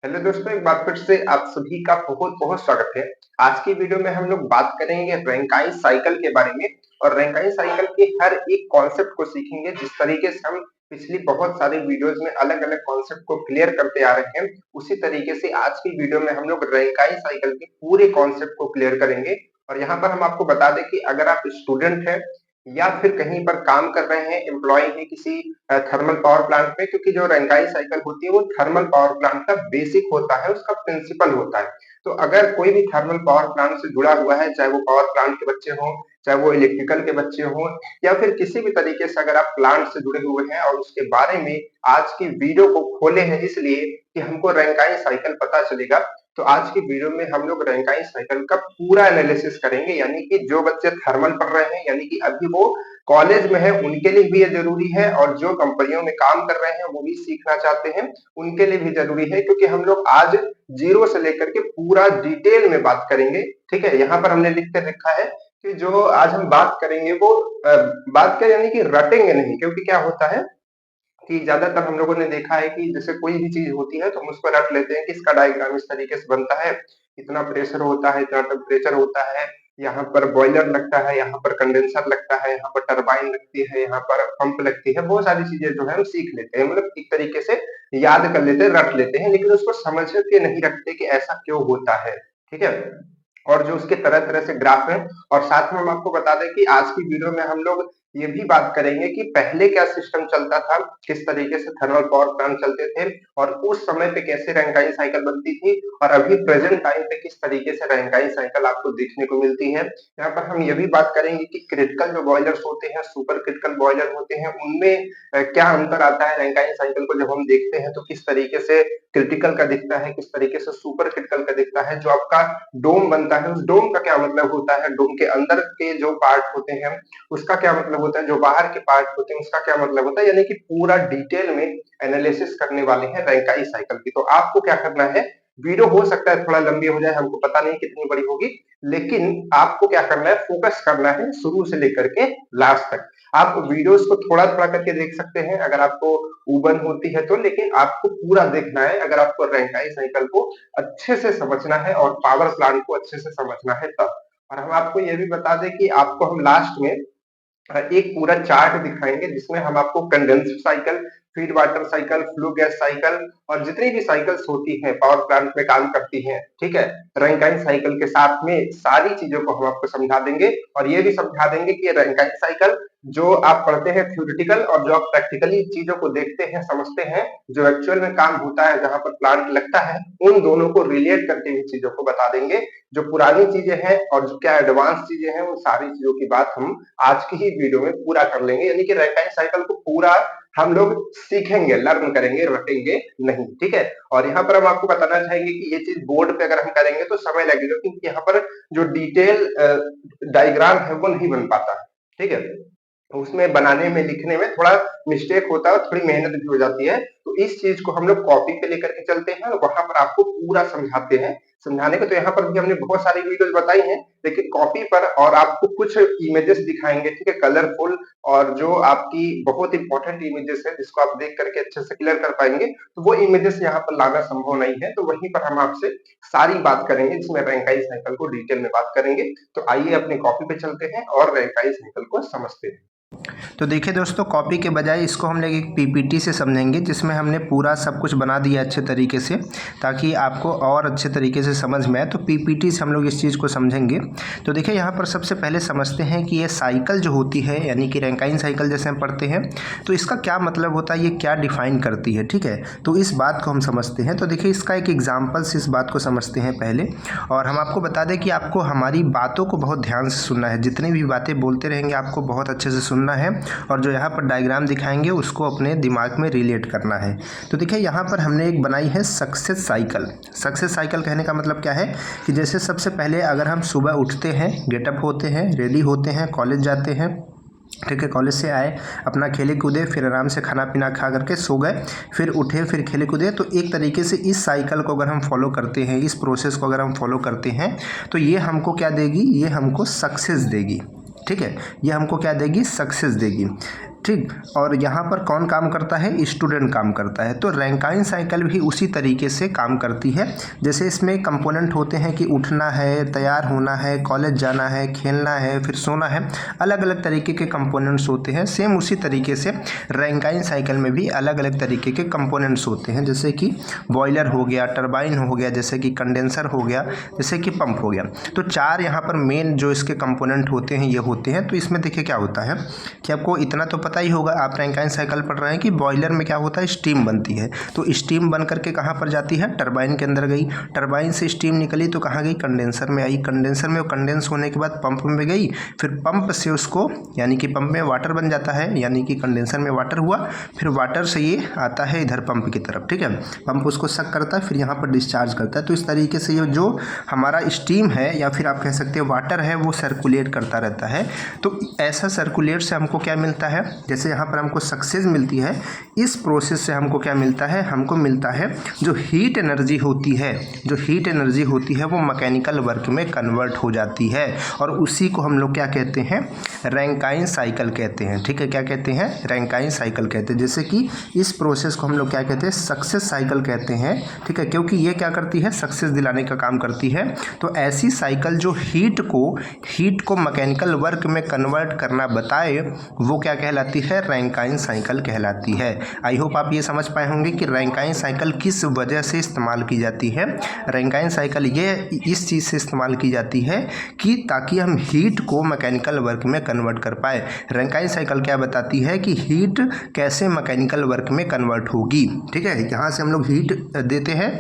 Hello दोस्तों, एक बार फिर से आप सभी का बहुत बहुत स्वागत है। आज की वीडियो में हम लोग बात करेंगे रैंकाई साइकिल के बारे में और रैंकाई साइकिल के हर एक कॉन्सेप्ट को सीखेंगे। जिस तरीके से हम पिछली बहुत सारी वीडियोस में अलग-अलग कॉन्सेप्ट को क्लियर करते आ रहे हैं, उसी तरीके से आज की वीडियो में हम लोग रैंकाई साइकिल के पूरे कॉन्सेप्ट को क्लियर करेंगे। और यहाँ पर हम आपको बता दें कि अगर आप स्टूडेंट हैं या फिर कहीं पर काम कर रहे हैं, एम्प्लॉय हैं किसी थर्मल पावर प्लांट में, क्योंकि जो रंगाई साइकिल होती है वो थर्मल पावर प्लांट का बेसिक होता है, उसका प्रिंसिपल होता है। तो अगर कोई भी थर्मल पावर प्लांट से जुड़ा हुआ है, चाहे वो पावर प्लांट के बच्चे हों, चाहे वो इलेक्ट्रिकल के बच्चे हों, या फिर किसी भी तरीके से अगर आप प्लांट से जुड़े हुए हैं और उसके बारे में आज की वीडियो को खोले हैं इसलिए कि हमको रंगाई साइकिल पता चलेगा, तो आज की वीडियो में हम लोग रंगाई साइकिल का पूरा एनालिसिस करेंगे। यानी कि जो बच्चे थर्मल पढ़ रहे हैं, यानी कि अभी वो कॉलेज में है, उनके लिए भी ये जरूरी है, और जो कंपनियों में काम कर रहे हैं वो भी सीखना चाहते हैं, उनके लिए भी जरूरी है, क्योंकि हम लोग आज जीरो से लेकर के पूरा डिटेल में बात करेंगे। ठीक है, यहाँ पर हमने लिख कर रखा है कि जो आज हम बात करेंगे वो बात करें यानी कि रटेंगे नहीं, क्योंकि क्या होता है कि ज्यादातर हम लोगों ने देखा है कि जैसे कोई भी चीज होती है तो हम उसको रट लेते हैं कि इसका डायग्राम इस तरीके से बनता है, इतना प्रेशर होता है, इतना टेम्परेचर होता है, यहाँ पर बॉयलर लगता है, यहाँ पर कंडेंसर लगता है, यहाँ पर टरबाइन लगती है, यहाँ पर पंप लगती है। बहुत सारी चीजें जो है हम सीख लेते हैं, मतलब एक तरीके से याद कर लेते हैं, रट लेते हैं, लेकिन उसको समझ के नहीं रखते कि ऐसा क्यों होता है। ठीक है, और जो उसके तरह तरह से ग्राफ है। और साथ में हम आपको बता दें कि आज की वीडियो में हम लोग ये भी बात करेंगे कि पहले क्या सिस्टम चलता था, किस तरीके से थर्मल पावर प्लांट चलते थे, और उस समय पे कैसे रैंकाई साइकिल बनती थी, और अभी प्रेजेंट टाइम पे किस तरीके से रैंकाई साइकिल आपको देखने को मिलती है। यहाँ पर हम ये भी बात करेंगे कि क्रिटिकल जो बॉयलर्स होते हैं, सुपर क्रिटिकल बॉयलर होते हैं, उनमें क्या अंतर आता है। रैंकाई साइकिल को जब हम देखते हैं तो किस तरीके से क्रिटिकल का दिखता है, किस तरीके से सुपर क्रिटिकल का दिखता है। जो आपका डोम बनता है, उस डोम का क्या मतलब होता है, डोम के अंदर के जो पार्ट होते हैं उसका क्या मतलब होता है, जो बाहर के पार्ट होते हैं उसका क्या मतलब होता है। यानी कि पूरा डिटेल में एनालिसिस करने वाले हैं रैंकाई साइकिल की। तो आपको क्या करना है, वीडियो हो सकता है थोड़ा लंबी हो जाए, हमको पता नहीं कितनी बड़ी होगी, लेकिन आपको क्या करना है, फोकस करना है शुरू से लेकर के लास्ट तक। आप वीडियोस को थोड़ा थोड़ा करके देख सकते हैं अगर आपको उबन होती है तो, लेकिन आपको पूरा देखना है अगर आपको रैंकाई साइकिल को अच्छे से समझना है और पावर प्लांट को अच्छे से समझना है तब। और हम आपको ये भी बता दें कि आपको हम लास्ट में एक पूरा चार्ट दिखाएंगे जिसमें हम आपको condenser cycle, feed water cycle, flue gas cycle और जितनी भी साइकिल्स होती हैं पावर प्लांट में काम करती हैं, ठीक है, रैंकाई साइकिल के साथ में सारी चीजों को हम आपको समझा देंगे। और ये भी समझा देंगे कि रैंकाई साइकिल जो आप पढ़ते हैं थ्योरेटिकल और जो आप प्रैक्टिकली चीजों को देखते हैं, समझते हैं, जो एक्चुअल में काम होता है जहां पर प्लांट लगता है, उन दोनों को रिलेट करके भी चीजों को बता देंगे। जो पुरानी चीजें हैं और जो क्या एडवांस चीजें हैं, उन सारी चीजों की बात हम आज की ही वीडियो में पूरा कर लेंगे। यानी कि रैंकाई साइकिल को पूरा हम लोग सीखेंगे, लर्न करेंगे, रटेंगे नहीं। ठीक है, और यहाँ पर हम आपको बताना चाहेंगे कि ये चीज बोर्ड पे अगर हम करेंगे तो समय लगेगा, क्योंकि यहाँ पर जो डिटेल डायग्राम है वो नहीं बन पाता है। ठीक है, उसमें बनाने में लिखने में थोड़ा मिस्टेक होता है और थोड़ी मेहनत भी हो जाती है। तो इस चीज को हम लोग कॉपी पे लेकर के चलते हैं और वहां पर आपको पूरा समझाते हैं। समझाने को तो यहाँ पर भी हमने बहुत सारी वीडियोस बताई हैं, लेकिन कॉपी पर और आपको कुछ इमेजेस दिखाएंगे, ठीक है, कलरफुल, और जो आपकी बहुत इंपॉर्टेंट इमेजेस है जिसको आप देख करके अच्छे से क्लियर कर पाएंगे, तो वो इमेजेस यहाँ पर लाना संभव नहीं है। तो वहीं पर हम आपसे सारी बात करेंगे जिसमें रैंकाई साइकिल को डिटेल में बात करेंगे। तो आइए अपने कॉपी पे चलते हैं और रैंकाई साइकिल को समझते हैं। तो देखिए दोस्तों, कॉपी के बजाय इसको हम लोग एक पीपीटी से समझेंगे जिसमें हमने पूरा सब कुछ बना दिया अच्छे तरीके से, ताकि आपको और अच्छे तरीके से समझ में आए। तो पीपीटी से हम लोग इस चीज़ को समझेंगे। तो देखिए यहाँ पर सबसे पहले समझते हैं कि ये साइकिल जो होती है, यानी कि रैंकाइन साइकिल जैसे हम पढ़ते हैं, तो इसका क्या मतलब होता है, ये क्या डिफाइन करती है। ठीक है, तो इस बात को हम समझते हैं। तो देखिए इसका एक एग्जाम्पल से इस बात को समझते हैं पहले। और हम आपको बता दें कि आपको हमारी बातों को बहुत ध्यान से सुनना है, जितनी भी बातें बोलते रहेंगे आपको बहुत अच्छे से सुनना है, और जो यहाँ पर डायग्राम दिखाएंगे उसको अपने दिमाग में रिलेट करना है। तो देखिए यहाँ पर हमने एक बनाई है सक्सेस साइकिल। सक्सेस साइकिल कहने का मतलब क्या है कि जैसे सबसे पहले अगर हम सुबह उठते हैं, गेटअप होते हैं, रेडी होते हैं, कॉलेज जाते हैं, ठीक है, कॉलेज से आए, अपना खेले कूदे, फिर आराम से खाना पीना खा करके सो गए, फिर उठे, फिर खेले कूदे। तो एक तरीके से इस साइकिल को अगर हम फॉलो करते हैं, इस प्रोसेस को अगर हम फॉलो करते हैं, तो ये हमको क्या देगी, ये हमको सक्सेस देगी। ठीक है, ये हमको क्या देगी, सक्सेस देगी। ठीक। और यहाँ पर कौन काम करता है, स्टूडेंट काम करता है। तो रैंकाइन साइकिल भी उसी तरीके से काम करती है। जैसे इसमें कंपोनेंट होते हैं कि उठना है, तैयार होना है, कॉलेज जाना है, खेलना है, फिर सोना है, अलग अलग तरीके के कंपोनेंट्स होते हैं। सेम उसी तरीके से रैंकाइन साइकिल में भी अलग अलग तरीके के कंपोनेंट्स होते हैं, जैसे कि बॉयलर हो गया, टरबाइन हो गया, जैसे कि कंडेंसर हो गया, जैसे कि पंप हो गया। तो 4 यहाँ पर मेन जो इसके कंपोनेंट होते हैं ये होते हैं। तो इसमें देखिए क्या होता है कि आपको इतना तो पता ही होगा, आप रैंकाइन साइकिल पढ़ रहे हैं कि बॉयलर में क्या होता है, स्टीम बनती है। तो स्टीम बन करके कहाँ पर जाती है, टरबाइन के अंदर गई, टरबाइन से स्टीम निकली तो कहाँ गई, कंडेंसर में आई, कंडेंसर में वो कंडेंस होने के बाद पंप में गई, फिर पंप से उसको यानी कि पंप में वाटर बन जाता है, यानी कि कंडेंसर में वाटर हुआ, फिर वाटर से ये आता है इधर पंप की तरफ, ठीक है। पंप उसको सक करता है, फिर यहाँ पर डिस्चार्ज करता है। तो इस तरीके से ये जो हमारा स्टीम है या फिर आप कह सकते हैं वाटर है, वो सर्कुलेट करता रहता है। तो ऐसा सर्कुलेट से हमको क्या मिलता है, जैसे यहाँ पर हमको सक्सेस मिलती है, इस प्रोसेस से हमको क्या मिलता है, हमको मिलता है जो हीट एनर्जी होती है, जो हीट एनर्जी होती है वो मैकेनिकल वर्क में कन्वर्ट हो जाती है। और उसी को हम लोग क्या कहते हैं, रैंकाइन साइकिल कहते हैं, ठीक है। क्या कहते हैं, रैंकाइन साइकिल कहते हैं। जैसे कि इस प्रोसेस को हम लोग क्या कहते हैं, सक्सेस साइकिल कहते हैं, ठीक है, क्योंकि ये क्या करती है, सक्सेस दिलाने का काम करती है। तो ऐसी साइकिल जो हीट को मैकेनिकल वर्क में कन्वर्ट करना बताए, वो क्या कहलाती है, रैंकाइन साइकिल कहलाती है। आई होप आप ये समझ पाए होंगे कि रैंकाइन साइकिल किस वजह से इस्तेमाल की जाती है। रैंकाइन साइकिल ये इस चीज़ से इस्तेमाल की जाती है कि ताकि हम हीट को मैकेनिकल वर्क में कन्वर्ट कर पाए। रैंकाइन साइकिल क्या बताती है कि हीट कैसे मैकेनिकल वर्क में कन्वर्ट होगी, ठीक है। यहाँ से हम लोग हीट देते हैं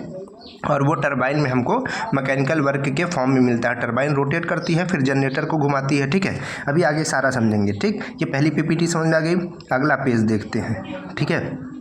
और वो टरबाइन में हमको मैकेनिकल वर्क के फॉर्म में मिलता है। टरबाइन रोटेट करती है, फिर जनरेटर को घुमाती है, ठीक है। अभी आगे सारा समझेंगे, ठीक। ये पहली पीपीटी समझ में आ गई। अगला पेज देखते हैं, ठीक है।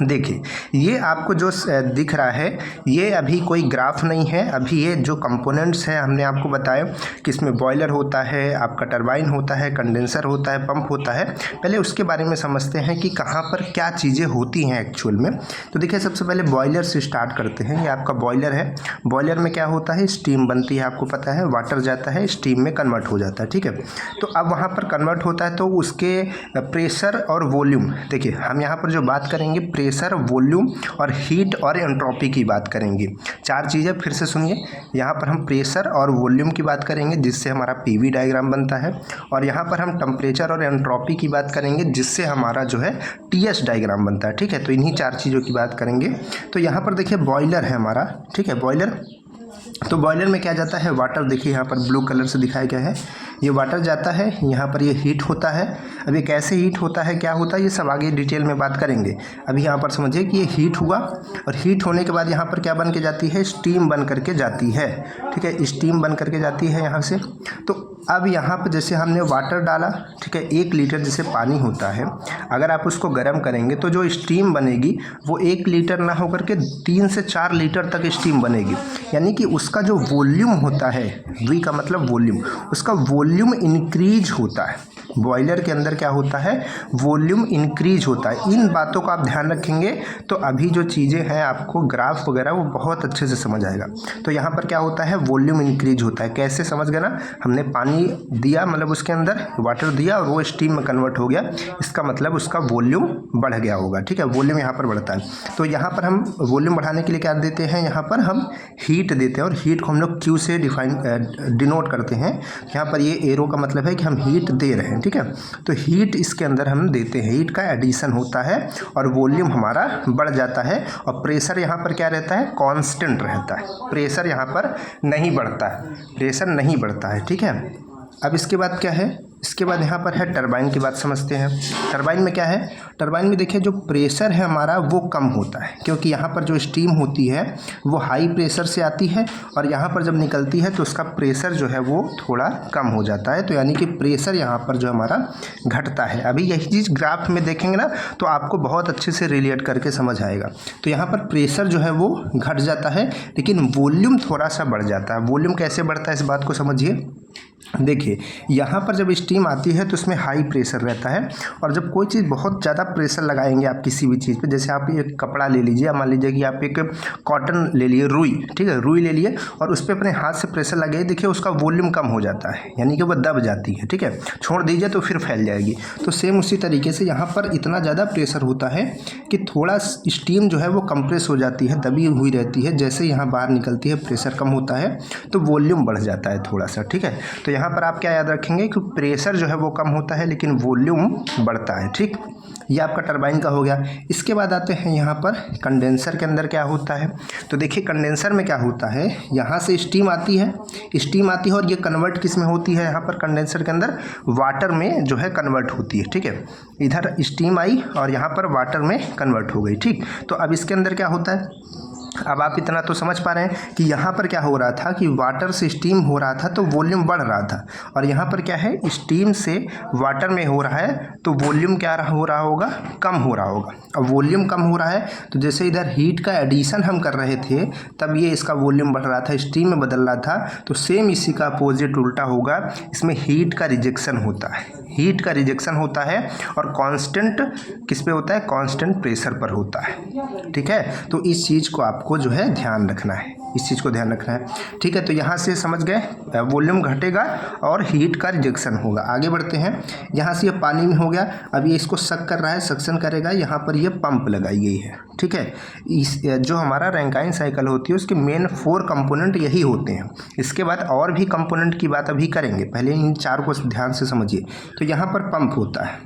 देखिए ये आपको जो दिख रहा है ये अभी कोई ग्राफ नहीं है, अभी ये जो कंपोनेंट्स हैं हमने आपको बताया कि इसमें बॉयलर होता है, आपका टरबाइन होता है, कंडेंसर होता है, पंप होता है। पहले उसके बारे में समझते हैं कि कहाँ पर क्या चीज़ें होती हैं एक्चुअल में। तो देखिए सबसे पहले बॉयलर से स्टार्ट करते हैं। ये आपका बॉयलर है, बॉयलर में क्या होता है, स्टीम बनती है, आपको पता है, वाटर जाता है, स्टीम में कन्वर्ट हो जाता है, ठीक है। तो अब वहाँ पर कन्वर्ट होता है तो उसके प्रेशर और वॉल्यूम, देखिए हम यहाँ पर जो बात करेंगे प्रेशर, वॉल्यूम और हीट और एंट्रोपी की बात करेंगे। 4 चीज़ें फिर से सुनिए। यहाँ पर हम प्रेशर और वॉल्यूम की बात करेंगे जिससे हमारा पीवी डायग्राम बनता है, और यहाँ पर हम टेम्परेचर और एंट्रोपी की बात करेंगे जिससे हमारा जो है टीएस डायग्राम बनता है, ठीक है। तो इन्हीं 4 चीज़ों की बात करेंगे। तो यहाँ पर देखिए बॉयलर है हमारा, ठीक है, बॉयलर। तो बॉयलर में क्या जाता है, वाटर, देखिए यहाँ पर ब्लू कलर से दिखाया गया है, ये वाटर जाता है, यहाँ पर ये हीट होता है। अब ये कैसे हीट होता है, क्या होता है, ये सब आगे डिटेल में बात करेंगे। अभी यहाँ पर समझिए कि ये हीट हुआ और हीट होने के बाद यहाँ पर क्या बन के जाती है, स्टीम बन करके जाती है, ठीक है, स्टीम बन करके जाती है यहाँ से। तो अब यहाँ पर जैसे हमने वाटर डाला, ठीक है, 1 लीटर जैसे पानी होता है, अगर आप उसको गर्म करेंगे तो जो स्टीम बनेगी वो 1 लीटर ना होकर के 3 से 4 लीटर तक स्टीम बनेगी। यानी कि उसका जो वॉल्यूम होता है, वी का मतलब वॉल्यूम, उसका वॉल्यूम इंक्रीज होता है। बॉयलर के अंदर क्या होता है, वॉल्यूम इंक्रीज होता है। इन बातों का आप ध्यान रखेंगे तो अभी जो चीज़ें हैं आपको ग्राफ वगैरह वो बहुत अच्छे से समझ आएगा। तो यहाँ पर क्या होता है, वॉल्यूम इंक्रीज होता है। कैसे समझ गए ना, हमने पानी दिया, मतलब उसके अंदर वाटर दिया और वो स्टीम में कन्वर्ट हो गया, इसका मतलब उसका वॉल्यूम बढ़ गया होगा, ठीक है, वॉल्यूम यहाँ पर बढ़ता है। तो यहाँ पर हम वॉल्यूम बढ़ाने के लिए क्या देते हैं, यहाँ पर हम हीट देते हैं, और हीट को हम लोग क्यू से डिनोट करते हैं। यहाँ पर ये एरो का मतलब है कि हम हीट दे रहे हैं, ठीक है। तो हीट इसके अंदर हम देते हैं, हीट का एडिशन होता है और वॉल्यूम हमारा बढ़ जाता है, और प्रेशर यहाँ पर क्या रहता है, कांस्टेंट रहता है। प्रेशर यहाँ पर नहीं बढ़ता है, प्रेशर नहीं बढ़ता है, ठीक है। अब इसके बाद क्या है, इसके बाद यहाँ पर है टरबाइन की बात समझते हैं। टरबाइन में क्या है, टरबाइन में देखिए जो प्रेशर है हमारा वो कम होता है, क्योंकि यहाँ पर जो स्टीम होती है वो हाई प्रेशर से आती है, और यहाँ पर जब निकलती है तो उसका प्रेशर जो है वो थोड़ा कम हो जाता है। तो यानी कि प्रेशर यहाँ पर जो हमारा घटता है। अभी यही चीज़ ग्राफ में देखेंगे ना तो आपको बहुत अच्छे से रिलेट करके समझ आएगा। तो यहाँ पर प्रेशर जो है वो घट जाता है, लेकिन वॉल्यूम थोड़ा सा बढ़ जाता है। वॉल्यूम कैसे बढ़ता है इस बात को समझिए। देखिए यहाँ पर जब स्टीम आती है तो उसमें हाई प्रेशर रहता है, और जब कोई चीज़ बहुत ज़्यादा प्रेशर लगाएंगे आप किसी भी चीज़ पे, जैसे आप एक कपड़ा ले लीजिए, मान लीजिए कि आप एक कॉटन ले लिए, रुई, ठीक है, रुई ले लिए और उस पर अपने हाथ से प्रेशर लगाइए, देखिए उसका वॉल्यूम कम हो जाता है, यानी कि वह दब जाती है, ठीक है, छोड़ दीजिए तो फिर फैल जाएगी। तो सेम उसी तरीके से यहाँ पर इतना ज़्यादा प्रेशर होता है कि थोड़ा स्टीम जो है वो कंप्रेस हो जाती है, दबी हुई रहती है, जैसे यहाँ बाहर निकलती है प्रेशर कम होता है तो वॉल्यूम बढ़ जाता है थोड़ा सा, ठीक है। तो यहाँ पर आप क्या याद रखेंगे कि प्रेशर जो है वो कम होता है लेकिन वॉल्यूम बढ़ता है, ठीक। ये आपका टरबाइन का हो गया। इसके बाद आते हैं यहाँ पर कंडेंसर के अंदर क्या होता है। तो देखिए कंडेंसर में क्या होता है, यहाँ से स्टीम आती है और ये कन्वर्ट किस में होती है, यहाँ पर कंडेंसर के अंदर वाटर में जो है कन्वर्ट होती है, ठीक है। इधर स्टीम आई और यहाँ पर वाटर में कन्वर्ट हो गई, ठीक। तो अब इसके अंदर क्या होता है, अब आप इतना तो समझ पा रहे हैं कि यहाँ पर क्या हो रहा था कि वाटर से स्टीम हो रहा था तो वॉल्यूम बढ़ रहा था, और यहाँ पर क्या है, स्टीम से वाटर में हो रहा है तो वॉल्यूम क्या हो रहा होगा, कम हो रहा होगा। अब वॉल्यूम कम हो रहा है तो जैसे इधर हीट का एडिशन हम कर रहे थे तब ये इसका वॉल्यूम बढ़ रहा था, स्टीम में बदल रहा था, तो सेम इसी का अपोजिट उल्टा होगा, इसमें हीट का रिजेक्शन होता है, हीट का रिजेक्शन होता है और कांस्टेंट किस पे होता है, कांस्टेंट प्रेशर पर होता है, ठीक है। तो इस चीज़ को आपको जो है ध्यान रखना है, इस चीज़ को ध्यान रखना है, ठीक है। तो यहाँ से समझ गए, वॉल्यूम घटेगा और हीट का रिजेक्शन होगा। आगे बढ़ते हैं, यहाँ से ये पानी में हो गया, अब ये इसको सक कर रहा है, सक्शन करेगा, यहाँ पर ये पंप लगाई गई है, ठीक है। इस जो हमारा रैंकाइन साइकिल होती है उसके मेन 4 कंपोनेंट यही होते हैं। इसके बाद और भी कंपोनेंट की बात अभी करेंगे, पहले इन 4 को ध्यान से समझिए। तो यहाँ पर पंप होता है,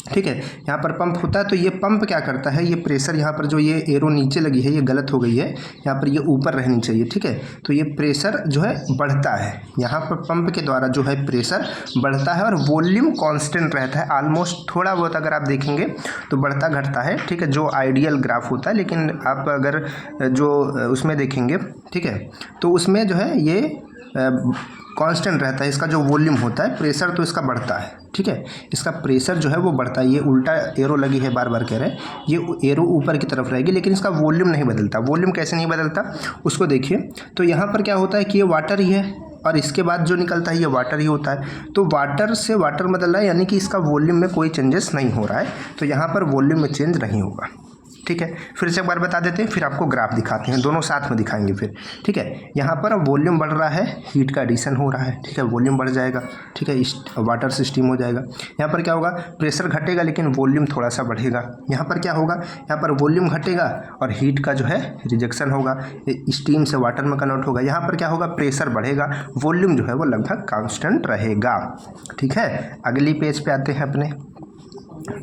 ठीक है, यहाँ पर पंप होता है। तो ये पंप क्या करता है, ये प्रेशर यहाँ पर जो ये एरो नीचे लगी है ये गलत हो गई है, यहाँ पर ये ऊपर रहनी चाहिए, ठीक है। तो ये प्रेशर जो है बढ़ता है, यहाँ पर पंप के द्वारा जो है प्रेशर बढ़ता है और वॉल्यूम कांस्टेंट रहता है, ऑलमोस्ट थोड़ा बहुत अगर आप देखेंगे तो बढ़ता घटता है, ठीक है, जो आइडियल ग्राफ होता है। लेकिन आप अगर जो उसमें देखेंगे, ठीक है, तो उसमें जो है ये कांस्टेंट रहता है, इसका जो वॉल्यूम होता है, प्रेशर तो इसका बढ़ता है, ठीक है, इसका प्रेशर जो है वो बढ़ता है। ये उल्टा एरो लगी है, बार बार कह रहे हैं, ये एरो ऊपर की तरफ रहेगी लेकिन इसका वॉल्यूम नहीं बदलता। वॉल्यूम कैसे नहीं बदलता उसको देखिए। तो यहाँ पर क्या होता है कि ये वाटर ही है और इसके बाद जो निकलता है ये वाटर ही होता है, तो वाटर से वाटर बदल रहा है, यानी कि इसका वॉल्यूम में कोई चेंजेस नहीं हो रहा है, तो यहाँ पर वॉल्यूम में चेंज नहीं होगा, ठीक है। फिर से एक बार बता देते हैं, फिर आपको ग्राफ दिखाते हैं, दोनों साथ में दिखाएंगे फिर, ठीक है। यहाँ पर वॉल्यूम बढ़ रहा है, हीट का एडिशन हो रहा है, ठीक है, वॉल्यूम बढ़ जाएगा, ठीक है, वाटर से स्टीम हो जाएगा। यहाँ पर क्या होगा, प्रेशर घटेगा लेकिन वॉल्यूम थोड़ा सा बढ़ेगा। यहाँ पर क्या होगा, यहाँ पर वॉल्यूम घटेगा और हीट का जो है रिजेक्शन होगा, स्टीम से वाटर में कन्वर्ट होगा। यहाँ पर क्या होगा, प्रेशर बढ़ेगा, वॉल्यूम जो है वो लगभग कांस्टेंट रहेगा, ठीक है। अगली पेज पे आते हैं अपने,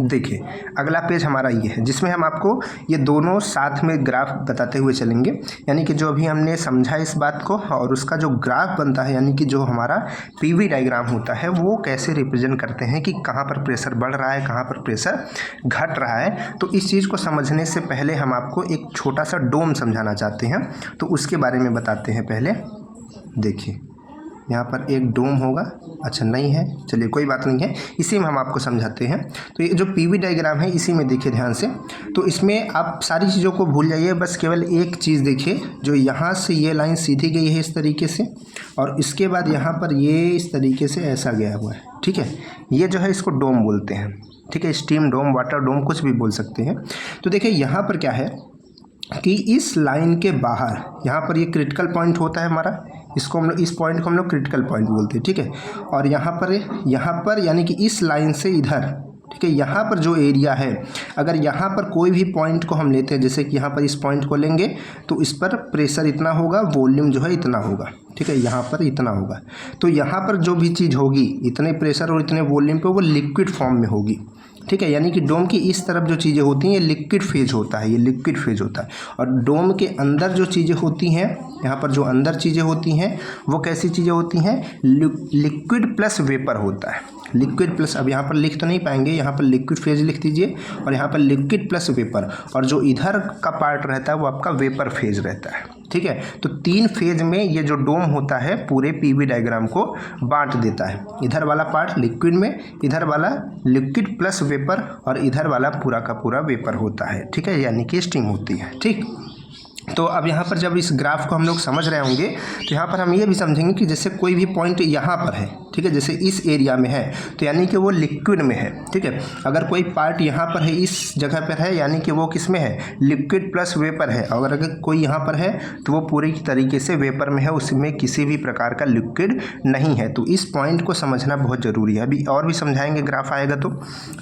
देखिए अगला पेज हमारा ये है जिसमें हम आपको ये दोनों साथ में ग्राफ बताते हुए चलेंगे, यानी कि जो अभी हमने समझा इस बात को और उसका जो ग्राफ बनता है, यानी कि जो हमारा पीवी डायग्राम होता है वो कैसे रिप्रेजेंट करते हैं कि कहाँ पर प्रेशर बढ़ रहा है, कहाँ पर प्रेशर घट रहा है। तो इस चीज़ को समझने से पहले हम आपको एक छोटा सा डोम समझाना चाहते हैं, तो उसके बारे में बताते हैं। पहले देखिए यहाँ पर एक डोम होगा, अच्छा नहीं है, चलिए कोई बात नहीं है, इसी में हम आपको समझाते हैं। तो ये जो पीवी डायग्राम है इसी में देखिए ध्यान से, तो इसमें आप सारी चीज़ों को भूल जाइए, बस केवल एक चीज़ देखिए, जो यहाँ से ये लाइन सीधी गई है इस तरीके से और इसके बाद यहाँ पर ये इस तरीके से ऐसा गया हुआ है, ठीक है, ये जो है इसको डोम बोलते हैं, ठीक है, स्टीम डोम, वाटर डोम, कुछ भी बोल सकते हैं। तो देखिए यहाँ पर क्या है कि इस लाइन के बाहर यहाँ पर ये क्रिटिकल पॉइंट होता है हमारा, इसको हम लोग, इस पॉइंट को हम लोग क्रिटिकल पॉइंट बोलते हैं, ठीक है। और यहाँ पर यानी कि इस लाइन से इधर, ठीक है, यहाँ पर जो एरिया है, अगर यहाँ पर कोई भी पॉइंट को हम लेते हैं, जैसे कि यहाँ पर इस पॉइंट को लेंगे तो इस पर प्रेशर इतना होगा, वॉल्यूम जो है इतना होगा, ठीक है, यहाँ पर इतना होगा। तो यहाँ पर जो भी चीज़ होगी इतने प्रेशर और इतने वॉल्यूम पे वो लिक्विड फॉर्म में होगी, ठीक है, यानी कि डोम की इस तरफ जो चीज़ें होती हैं ये लिक्विड फेज होता है, ये लिक्विड फेज होता है। और डोम के अंदर जो चीज़ें होती हैं, यहाँ पर जो अंदर चीज़ें होती हैं वो कैसी चीज़ें होती हैं, लिक्विड प्लस वेपर होता है, लिक्विड प्लस, अब यहाँ पर लिख तो नहीं पाएंगे, यहाँ पर लिक्विड फेज लिख दीजिए और यहाँ पर लिक्विड प्लस वेपर, और जो इधर का पार्ट रहता है वो आपका वेपर फेज रहता है, ठीक है। तो 3 फेज में ये जो डोम होता है पूरे पीवी डायग्राम को बांट देता है, इधर वाला पार्ट लिक्विड में, इधर वाला लिक्विड प्लस वेपर और इधर वाला पूरा का पूरा वेपर होता है, ठीक है, यानी कि स्टीम होती है, ठीक। तो अब यहाँ पर जब इस ग्राफ को हम लोग समझ रहे होंगे तो यहाँ पर हम ये भी समझेंगे कि जैसे कोई भी पॉइंट यहाँ पर है, ठीक है, जैसे इस एरिया में है तो यानी कि वो लिक्विड में है। ठीक है, अगर कोई पार्ट यहाँ पर है, इस जगह पर है, यानी कि वो किस में है, लिक्विड प्लस वेपर है। और अगर कोई यहाँ पर है तो वो पूरी तरीके से वेपर में है, उसमें किसी भी प्रकार का लिक्विड नहीं है। तो इस पॉइंट को समझना बहुत ज़रूरी है। अभी और भी समझाएंगे ग्राफ आएगा तो।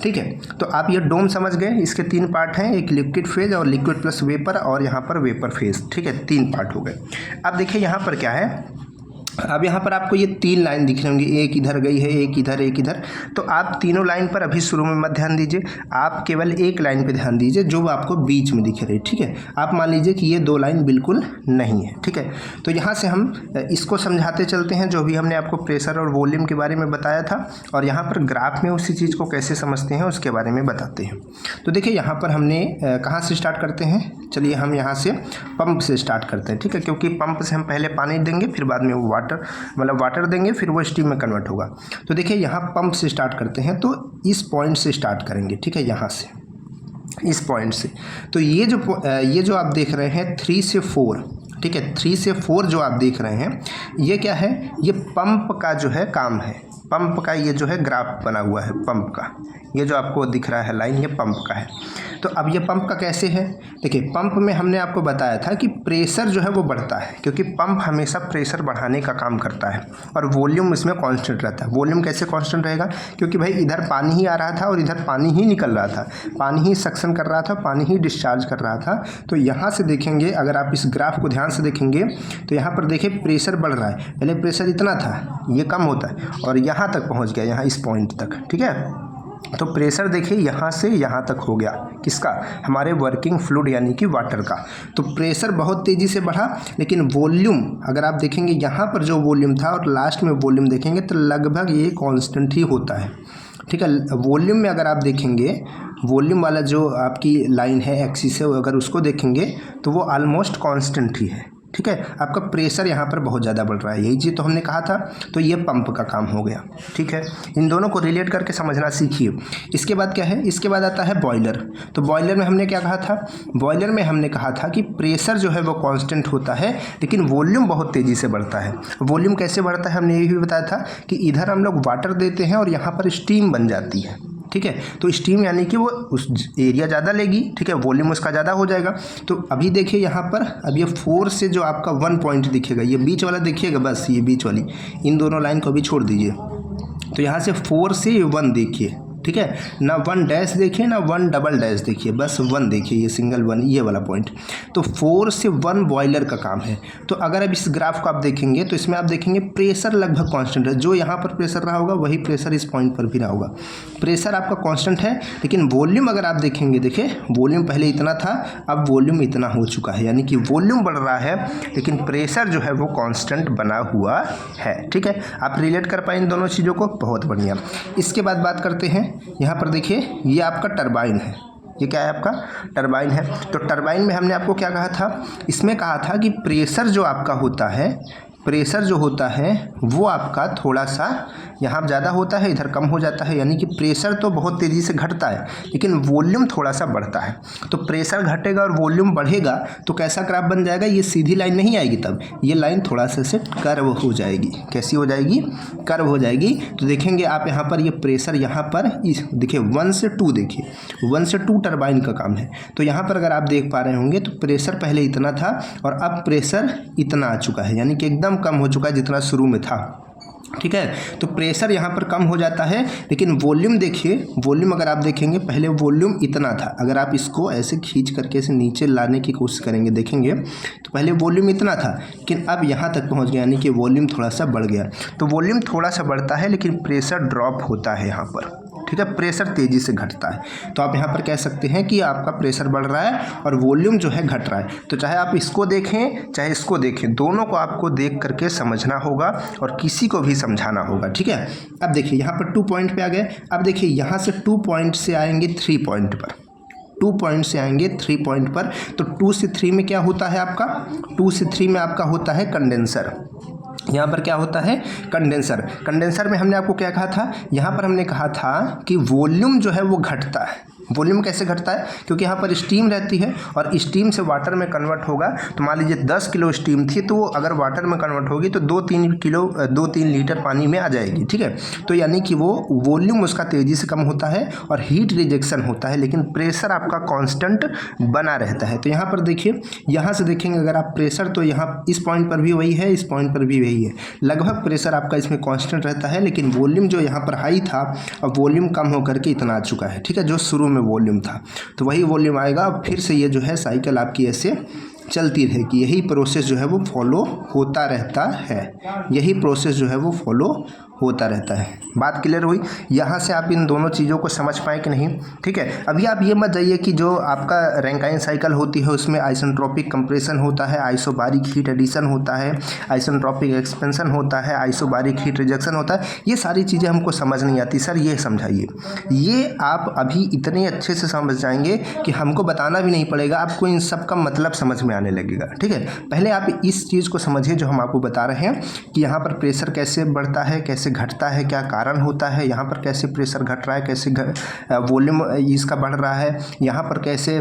ठीक है, तो आप ये डोम समझ गए, इसके 3 पार्ट हैं, एक लिक्विड फेज और लिक्विड प्लस वेपर और यहाँ पर वेपर फेज। ठीक है, 3 पार्ट हो गए। अब देखिए यहाँ पर क्या है, अब यहाँ पर आपको ये 3 लाइन दिख रही होंगी, एक इधर गई है, एक इधर, एक इधर। तो आप तीनों लाइन पर अभी शुरू में मत ध्यान दीजिए, आप केवल एक लाइन पे ध्यान दीजिए जो आपको बीच में दिख रही है। ठीक है, आप मान लीजिए कि ये 2 लाइन बिल्कुल नहीं है। ठीक है, तो यहाँ से हम इसको समझाते चलते हैं, जो भी हमने आपको प्रेशर और वॉल्यूम के बारे में बताया था, और यहाँ पर ग्राफ में उसी चीज़ को कैसे समझते हैं उसके बारे में बताते हैं। तो देखिए यहाँ पर हमने कहाँ से स्टार्ट करते हैं, चलिए हम यहाँ से पंप से स्टार्ट करते हैं। ठीक है, क्योंकि पंप से हम पहले पानी देंगे, फिर बाद में वो वाटर देंगे, फिर वो स्टीम में कन्वर्ट होगा। तो देखिए यहाँ पंप से स्टार्ट करते हैं, तो इस पॉइंट से स्टार्ट करेंगे। ठीक है, यहाँ से, इस पॉइंट से। तो ये जो आप देख रहे हैं 3 से 4, ठीक है, 3 से 4 जो आप देख रहे हैं, ये क्या है, ये पंप का जो है काम है। पंप का ये जो है ग्राफ बना हुआ है पंप का, ये जो आपको दिख रहा है लाइन, ये पंप का है। तो अब ये पंप का कैसे है, देखिए पंप में हमने आपको बताया था कि प्रेशर जो है वो बढ़ता है, क्योंकि पंप हमेशा प्रेशर बढ़ाने का काम करता है, और वॉल्यूम इसमें कांस्टेंट रहता है। वॉल्यूम कैसे कांस्टेंट रहेगा, क्योंकि भाई इधर पानी ही आ रहा था और इधर पानी ही निकल रहा था, पानी ही सक्शन कर रहा था, पानी ही डिस्चार्ज कर रहा था। तो यहाँ से देखेंगे, अगर आप इस ग्राफ को ध्यान से देखेंगे तो यहाँ पर देखिए प्रेशर बढ़ रहा है। पहले प्रेशर इतना था, ये कम होता है और यहाँ तक पहुँच गया, यहाँ इस पॉइंट तक। ठीक है, तो प्रेशर देखिए यहाँ से यहाँ तक हो गया, किसका, हमारे वर्किंग फ्लूइड यानी कि वाटर का। तो प्रेशर बहुत तेज़ी से बढ़ा, लेकिन वॉल्यूम अगर आप देखेंगे यहाँ पर जो वॉल्यूम था और लास्ट में वॉल्यूम देखेंगे तो लगभग ये कांस्टेंट ही होता है। ठीक है, वॉल्यूम में अगर आप देखेंगे, वॉल्यूम वाला जो आपकी लाइन है एक्सिस है, अगर उसको देखेंगे तो वो ऑलमोस्ट कांस्टेंट ही है। ठीक है, आपका प्रेशर यहाँ पर बहुत ज़्यादा बढ़ रहा है, यही चीज़ तो हमने कहा था। तो ये पंप का काम हो गया। ठीक है, इन दोनों को रिलेट करके समझना सीखिए। इसके बाद क्या है, इसके बाद आता है बॉयलर। तो बॉयलर में हमने क्या कहा था, बॉयलर में हमने कहा था कि प्रेशर जो है वो कांस्टेंट होता है, लेकिन वॉल्यूम बहुत तेज़ी से बढ़ता है। वॉल्यूम कैसे बढ़ता है, हमने ये भी बताया था कि इधर हम लोग वाटर देते हैं और यहाँ पर स्टीम बन जाती है। ठीक है, तो स्टीम यानी कि वो उस एरिया ज़्यादा लेगी। ठीक है, वॉल्यूम उसका ज़्यादा हो जाएगा। तो अभी देखिए यहाँ पर, अब ये 4 से जो आपका 1 पॉइंट दिखेगा, ये बीच वाला देखिएगा, बस ये बीच वाली, इन दोनों लाइन को भी छोड़ दीजिए। तो यहाँ से 4 से 1 देखिए। ठीक है, ना 1 डैश देखिए, ना 1 डबल डैश देखिए, बस 1 देखिए, ये सिंगल 1, ये वाला पॉइंट। तो 4 से 1 बॉयलर का काम है। तो अगर अब इस ग्राफ को आप देखेंगे तो इसमें आप देखेंगे प्रेशर लगभग कांस्टेंट है। जो यहाँ पर प्रेशर रहा होगा वही प्रेशर इस पॉइंट पर भी रहा होगा। प्रेशर आपका कांस्टेंट है, लेकिन वॉल्यूम अगर आप देखेंगे, देखिए वॉल्यूम पहले इतना था, अब वॉल्यूम इतना हो चुका है, यानी कि वॉल्यूम बढ़ रहा है लेकिन प्रेशर जो है वो कांस्टेंट बना हुआ है। ठीक है, आप रिलेट कर पाए इन दोनों चीज़ों को, बहुत बढ़िया। इसके बाद बात करते हैं, यहाँ पर देखिए ये आपका टरबाइन है। ये क्या है, आपका टरबाइन है। तो टरबाइन में हमने आपको क्या कहा था, इसमें कहा था कि प्रेशर जो आपका होता है, प्रेशर जो होता है वो आपका थोड़ा सा यहाँ ज़्यादा होता है, इधर कम हो जाता है। यानी कि प्रेशर तो बहुत तेज़ी से घटता है, लेकिन वॉल्यूम थोड़ा सा बढ़ता है। तो प्रेशर घटेगा और वॉल्यूम बढ़ेगा तो कैसा ग्राफ बन जाएगा, ये सीधी लाइन नहीं आएगी, तब ये लाइन थोड़ा सा से कर्व हो जाएगी। कैसी हो जाएगी, कर्व हो जाएगी। तो देखेंगे आप यहाँ पर, ये प्रेशर यहाँ पर देखिए 1 से 2, देखिए 1 से 2 टरबाइन का काम है। तो यहाँ पर अगर आप देख पा रहे होंगे तो प्रेशर पहले इतना था और अब प्रेशर इतना आ चुका है, यानी कि एकदम कम हो चुका है जितना शुरू में था। ठीक है, तो प्रेशर यहाँ पर कम हो जाता है, लेकिन वॉल्यूम देखिए, वॉल्यूम अगर आप देखेंगे पहले वॉल्यूम इतना था। अगर आप इसको ऐसे खींच करके इसे नीचे लाने की कोशिश करेंगे, देखेंगे तो पहले वॉल्यूम इतना था, लेकिन अब यहाँ तक पहुँच गया, यानी कि वॉल्यूम थोड़ा सा बढ़ गया। तो वॉल्यूम थोड़ा सा बढ़ता है लेकिन प्रेशर ड्रॉप होता है यहाँ पर। ठीक है, प्रेशर तेज़ी से घटता है। तो आप यहाँ पर कह सकते हैं कि आपका प्रेशर बढ़ रहा है और वॉल्यूम जो है घट रहा है। तो चाहे आप इसको देखें चाहे इसको देखें, दोनों को आपको देख करके समझना होगा और किसी को भी समझाना होगा। ठीक है, अब देखिए यहाँ पर 2 पॉइंट पे आ गए। अब देखिए यहाँ से 2 पॉइंट से आएंगे 3 पॉइंट पर, 2 पॉइंट से आएंगे 3 पॉइंट पर। तो 2 से 3 में क्या होता है आपका, 2 से 3 में आपका होता है कंडेंसर। यहाँ पर क्या होता है, कंडेंसर। कंडेंसर में हमने आपको क्या कहा था, यहाँ पर हमने कहा था कि वॉल्यूम जो है वो घटता है, वॉल्यूम कैसे घटता है? क्योंकि यहाँ पर स्टीम रहती है और स्टीम से वाटर में कन्वर्ट होगा। तो मान लीजिए 10 किलो स्टीम थी, तो वो अगर वाटर में कन्वर्ट होगी तो 2-3 लीटर पानी में आ जाएगी, ठीक है। तो यानी कि वो वॉल्यूम उसका तेज़ी से कम होता है और हीट रिजेक्शन होता है, लेकिन प्रेशर आपका कांस्टेंट बना रहता है। तो यहाँ पर देखिए, यहाँ से देखेंगे अगर आप प्रेशर, तो यहाँ इस पॉइंट पर भी वही है, इस पॉइंट पर भी वही है, लगभग प्रेशर आपका इसमें कांस्टेंट रहता है, लेकिन वॉल्यूम जो यहाँ पर हाई था अब वॉल्यूम कम होकर के इतना आ चुका है, ठीक है, जो शुरू में वॉल्यूम था। तो वही वॉल्यूम आएगा, फिर से ये जो है साइकिल आपकी ऐसे चलती रहेगी। यही प्रोसेस जो है वो फॉलो होता रहता है, यही प्रोसेस जो है वो फॉलो होता रहता है। बात क्लियर हुई? यहाँ से आप इन दोनों चीज़ों को समझ पाए कि नहीं? ठीक है। अभी आप ये मत जाइए कि जो आपका रैंकाइन साइकिल होती है उसमें आइसेंट्रोपिक कंप्रेशन होता है, आइसोबारिक हीट एडिशन होता है, आइसेंट्रोपिक एक्सपेंशन होता है, आइसोबारिक हीट रिजेक्शन होता है। ये सारी चीज़ें हमको समझ नहीं आती। सर ये समझाइए, ये आप अभी इतने अच्छे से समझ जाएंगे कि हमको बताना भी नहीं पड़ेगा, आपको इन सब का मतलब समझ में आने लगेगा, ठीक है। पहले आप इस चीज़ को समझिए जो हम आपको बता रहे हैं कि यहाँ पर प्रेशर कैसे बढ़ता है, कैसे घटता है, क्या कारण होता है, यहाँ पर कैसे प्रेशर घट रहा है, कैसे वॉल्यूम इसका बढ़ रहा है, यहाँ पर कैसे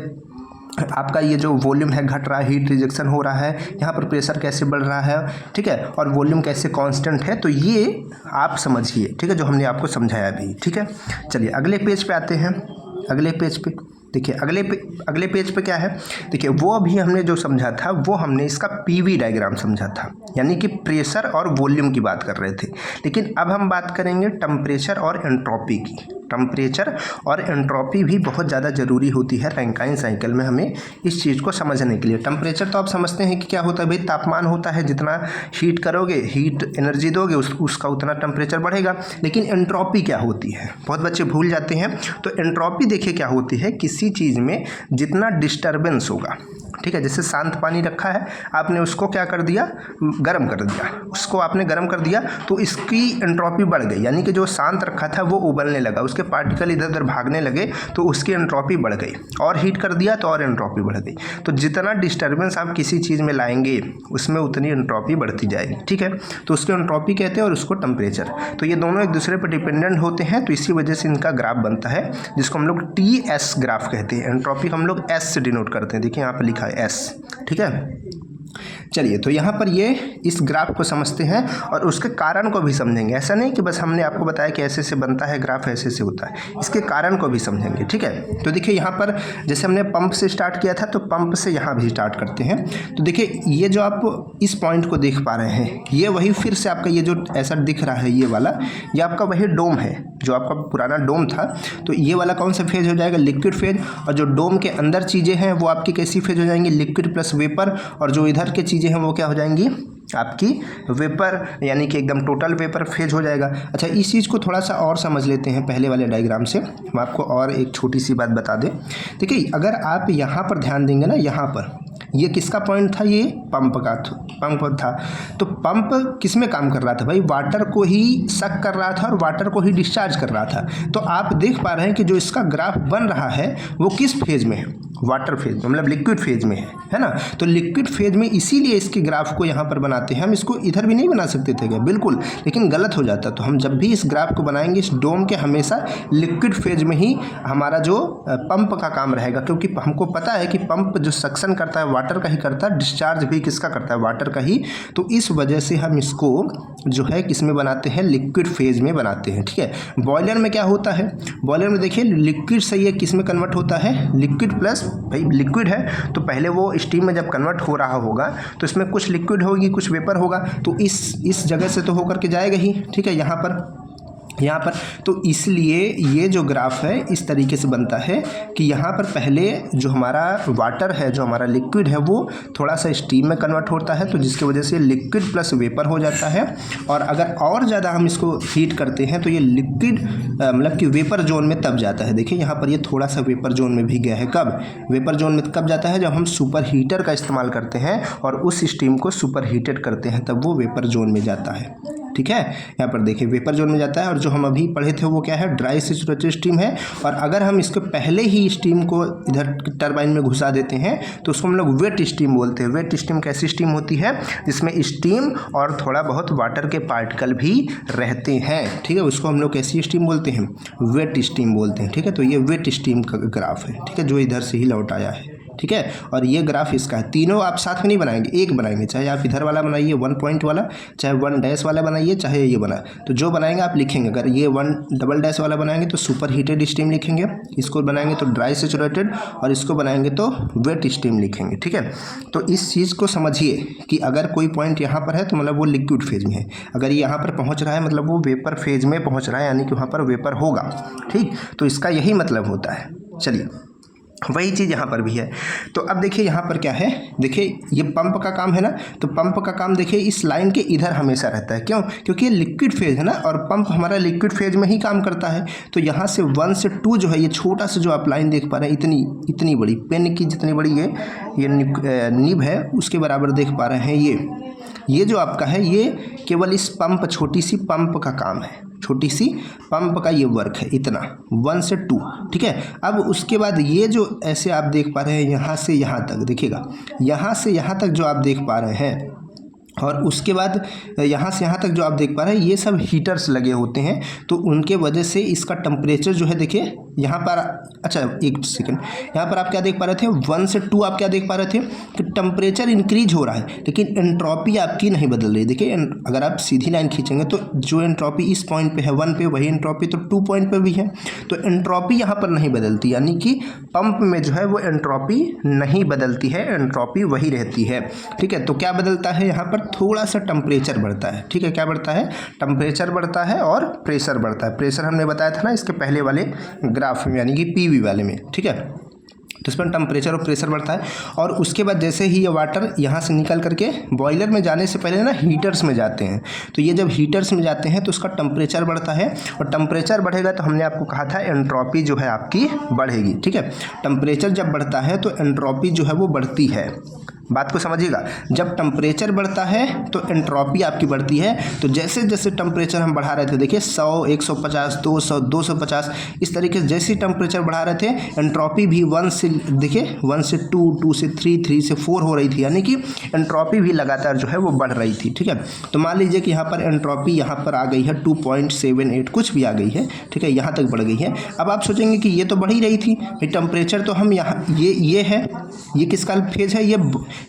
आपका ये जो वॉल्यूम है घट रहा है, हीट रिजेक्शन हो रहा है, यहाँ पर प्रेशर कैसे बढ़ रहा है, ठीक है, और वॉल्यूम कैसे कांस्टेंट है। तो ये आप समझिए, ठीक है, जो हमने आपको समझाया अभी, ठीक है। चलिए अगले पेज पे आते हैं। अगले पेज पे देखिए, अगले पेज पे क्या है, देखिए वो अभी हमने जो समझा था वो हमने इसका पीवी डायग्राम समझा था, यानी कि प्रेशर और वॉल्यूम की बात कर रहे थे। लेकिन अब हम बात करेंगे टेम्परेचर और एंट्रोपी की। टेम्परेचर और एंट्रोपी भी बहुत ज़्यादा ज़रूरी होती है रैंकाइन साइकिल में हमें इस चीज़ को समझने के लिए। टेम्परेचर तो आप समझते हैं कि क्या होता है भाई, तापमान होता है, जितना हीट करोगे, हीट एनर्जी दोगे उसका उतना टेम्परेचर बढ़ेगा। लेकिन एंट्रोपी क्या होती है, बहुत बच्चे भूल जाते हैं। तो एंट्रोपी देखिए क्या होती है, किसी चीज़ में जितना डिस्टर्बेंस होगा, ठीक है, जैसे शांत पानी रखा है, आपने उसको क्या कर दिया, गर्म कर दिया, उसको आपने गर्म कर दिया तो इसकी एंट्रोपी बढ़ गई, यानी कि जो शांत रखा था वो उबलने लगा, उसके पार्टिकल इधर उधर भागने लगे तो उसकी एंट्रोपी बढ़ गई, और हीट कर दिया तो और एंट्रोपी बढ़ गई। तो जितना डिस्टर्बेंस आप किसी चीज़ में लाएंगे उसमें उतनी एंट्रोपी बढ़ती जाएगी, ठीक है। तो उसको एंट्रोपी कहते हैं और उसको टेम्परेचर। तो ये दोनों एक दूसरे पर डिपेंडेंट होते हैं, तो इसी वजह से इनका ग्राफ बनता है जिसको हम लोग TS ग्राफ कहते हैं। एंट्रोपी हम लोग S से डिनोट करते हैं, देखिए यहाँ पर लिखा है S, ठीक है। चलिए तो यहाँ पर ये इस ग्राफ को समझते हैं और उसके कारण को भी समझेंगे। ऐसा नहीं कि बस हमने आपको बताया कि ऐसे से बनता है ग्राफ, ऐसे से होता है, इसके कारण को भी समझेंगे, ठीक है। तो देखिए यहाँ पर जैसे हमने पंप से स्टार्ट किया था तो पंप से यहाँ भी स्टार्ट करते हैं। तो देखिए ये जो आप इस पॉइंट को देख पा रहे हैं, ये वही फिर से आपका ये जो ऐसा दिख रहा है ये वाला, ये आपका वही डोम है जो आपका पुराना डोम था। तो ये वाला कौन सा फेज हो जाएगा, लिक्विड फेज। और जो डोम के अंदर चीज़ें हैं वो आपकी कैसी फेज हो जाएंगी, लिक्विड प्लस वेपर। और जो इधर के चीज़ें हैं वो क्या हो जाएंगी, आपकी वेपर, यानी कि एकदम टोटल वेपर फेज हो जाएगा। अच्छा, इस चीज़ को थोड़ा सा और समझ लेते हैं पहले वाले डायग्राम से। हम आपको और एक छोटी सी बात बता दें। देखिए अगर आप यहाँ पर ध्यान देंगे ना, यहाँ पर ये किसका पॉइंट था, ये पंप का पंप था। तो पंप किस में काम कर रहा था भाई, वाटर को ही सक कर रहा था और वाटर को ही डिस्चार्ज कर रहा था। तो आप देख पा रहे हैं कि जो इसका ग्राफ बन रहा है वो किस फेज में है, वाटर फेज, मतलब लिक्विड फेज में है ना। तो लिक्विड फेज में इसीलिए इसके ग्राफ को यहाँ पर बनाते हैं। हम इसको इधर भी नहीं बना सकते थे क्या, बिल्कुल, लेकिन गलत हो जाता। तो हम जब भी इस ग्राफ को बनाएंगे इस डोम के हमेशा लिक्विड फेज में ही हमारा जो पंप का काम रहेगा, क्योंकि हमको पता है कि पंप जो सक्शन करता है वाटर का ही करता है, डिस्चार्ज भी किसका करता है, वाटर का ही। तो इस वजह से हम इसको जो है किस में बनाते हैं, लिक्विड फेज में बनाते हैं, ठीक है। बॉयलर में क्या होता है, बॉयलर में देखिए लिक्विड से ये किस में कन्वर्ट होता है, लिक्विड प्लस, भाई लिक्विड है तो पहले वो स्टीम में जब कन्वर्ट हो रहा होगा तो इसमें कुछ लिक्विड होगी, कुछ वेपर होगा, तो इस जगह से तो होकर के जाएगा ही, ठीक है, यहाँ पर। तो इसलिए ये जो ग्राफ है इस तरीके से बनता है कि यहाँ पर पहले जो हमारा वाटर है, जो हमारा लिक्विड है, वो थोड़ा सा स्टीम में कन्वर्ट होता है, तो जिसकी वजह से लिक्विड प्लस वेपर हो जाता है। और अगर और ज़्यादा हम इसको हीट करते हैं तो ये लिक्विड मतलब कि वेपर जोन में तब जाता है। देखिए यहाँ पर ये थोड़ा सा वेपर जोन में भी गया है। कब वेपर जोन में कब जाता है, जब हम सुपर हीटर का इस्तेमाल करते हैं और उस स्टीम को सुपर हीटेड करते हैं, तब वो वेपर जोन में जाता है। ठीक है। यहाँ पर देखिए वेपर जोन में जाता है, और जो हम अभी पढ़े थे वो क्या है, ड्राई सैचुरेटेड स्टीम है। और अगर हम इसके पहले ही स्टीम को इधर टरबाइन में घुसा देते हैं तो उसको हम लोग वेट स्टीम बोलते हैं। वेट स्टीम कैसी स्टीम होती है, जिसमें स्टीम और थोड़ा बहुत वाटर के पार्टिकल भी रहते हैं, ठीक है। उसको हम लोग कैसी स्टीम बोलते हैं, वेट स्टीम बोलते हैं, ठीक है। तो ये वेट स्टीम का ग्राफ है, ठीक है, जो इधर से ही लौट आया है, ठीक है। और ये ग्राफ इसका है। तीनों आप साथ में नहीं बनाएंगे, एक बनाएंगे, चाहे आप इधर वाला बनाइए 1 पॉइंट वाला, चाहे 1 डैश वाला बनाइए, चाहे ये बना, तो जो बनाएंगे आप लिखेंगे। अगर ये 1 डबल डैश वाला बनाएंगे तो सुपर हीटेड स्टीम लिखेंगे, इसको बनाएंगे तो ड्राई सैचुरेटेड, और इसको बनाएंगे तो वेट स्टीम लिखेंगे, ठीक है। तो इस चीज़ को समझिए कि अगर कोई पॉइंट यहाँ पर है तो मतलब वो लिक्विड फेज में है, अगर यहाँ पर पहुँच रहा है मतलब वो वेपर फेज में पहुँच रहा है, यानी कि वहाँ पर वेपर होगा, ठीक। तो इसका यही मतलब होता है। चलिए वही चीज़ यहाँ पर भी है। तो अब देखिए यहाँ पर क्या है, देखिए ये पंप का काम है ना, तो पंप का काम देखिए इस लाइन के इधर हमेशा रहता है। क्यों? क्योंकि ये लिक्विड फेज है ना, और पंप हमारा लिक्विड फेज में ही काम करता है। तो यहाँ से 1 से 2 जो है, ये छोटा सा जो आप लाइन देख पा रहे हैं, इतनी बड़ी पेन की जितनी बड़ी ये निब है उसके बराबर देख पा रहे हैं। ये जो आपका है ये केवल इस पंप, छोटी सी पंप का काम है, छोटी सी पंप का ये वर्क है, इतना 1 से 2, ठीक है। अब उसके बाद ये जो ऐसे आप देख पा रहे हैं यहाँ से यहाँ तक, देखिएगा यहाँ से यहाँ तक जो आप देख पा रहे हैं, और उसके बाद यहाँ से यहाँ तक जो आप देख पा रहे हैं, ये सब हीटर्स लगे होते हैं। तो उनके वजह से इसका टेम्परेचर जो है, देखिए यहाँ पर, अच्छा एक सेकंड, यहाँ पर आप क्या देख पा रहे थे, 1 से 2 आप क्या देख पा रहे थे कि टेम्परेचर इंक्रीज हो रहा है, लेकिन एंट्रोपी आपकी नहीं बदल रही। देखिए अगर आप सीधी लाइन खींचेंगे तो जो एंट्रोपी इस पॉइंट पे है 1 पे, वही एंट्रोपी तो 2 पॉइंट पे भी है। तो एंट्रोपी यहाँ पर नहीं बदलती, यानी कि पंप में जो है वो एंट्रोपी नहीं बदलती है, एंट्रोपी वही रहती है, ठीक है। तो क्या बदलता है यहाँ पर, थोड़ा सा टेम्परेचर बढ़ता है, ठीक है। क्या बढ़ता है, टेम्परेचर बढ़ता है और प्रेशर बढ़ता है। प्रेशर हमने बताया था ना इसके पहले वाले ग्राफ में, यानी कि पीवी वाले में, ठीक है। तो इसमें टेम्परेचर और प्रेशर बढ़ता है। और उसके बाद जैसे ही ये वाटर यहाँ से निकल करके बॉयलर में जाने से पहले ना हीटर्स में जाते हैं। तो ये जब हीटर्स में जाते हैं तो उसका टेम्परेचर बढ़ता है, और टेम्परेचर बढ़ेगा तो हमने आपको कहा था एंट्रोपी जो है आपकी बढ़ेगी, ठीक है। टेम्परेचर जब बढ़ता है तो एंट्रोपी जो है वो बढ़ती है। बात को समझिएगा, जब टेम्परेचर बढ़ता है तो एंट्रोपी आपकी बढ़ती है। तो जैसे जैसे टेम्परेचर हम बढ़ा रहे थे, देखिए 100, 150, 200, 250, इस तरीके से जैसे टेम्परेचर बढ़ा रहे थे, एंट्रोपी भी 1 से, देखिए 1 से 2, 2 से 3, 3 से 4 हो रही थी, यानी कि एंट्रोपी भी लगातार जो है वो बढ़ रही थी, ठीक है। तो मान लीजिए कि यहाँ पर एंट्रोपी यहाँ पर आ गई है 2.78, कुछ भी आ गई है, ठीक है, यहाँ तक बढ़ गई है। अब आप सोचेंगे कि ये तो बढ़ ही रही थी, टेम्परेचर तो हम यहाँ, ये है, ये किसका फेज है,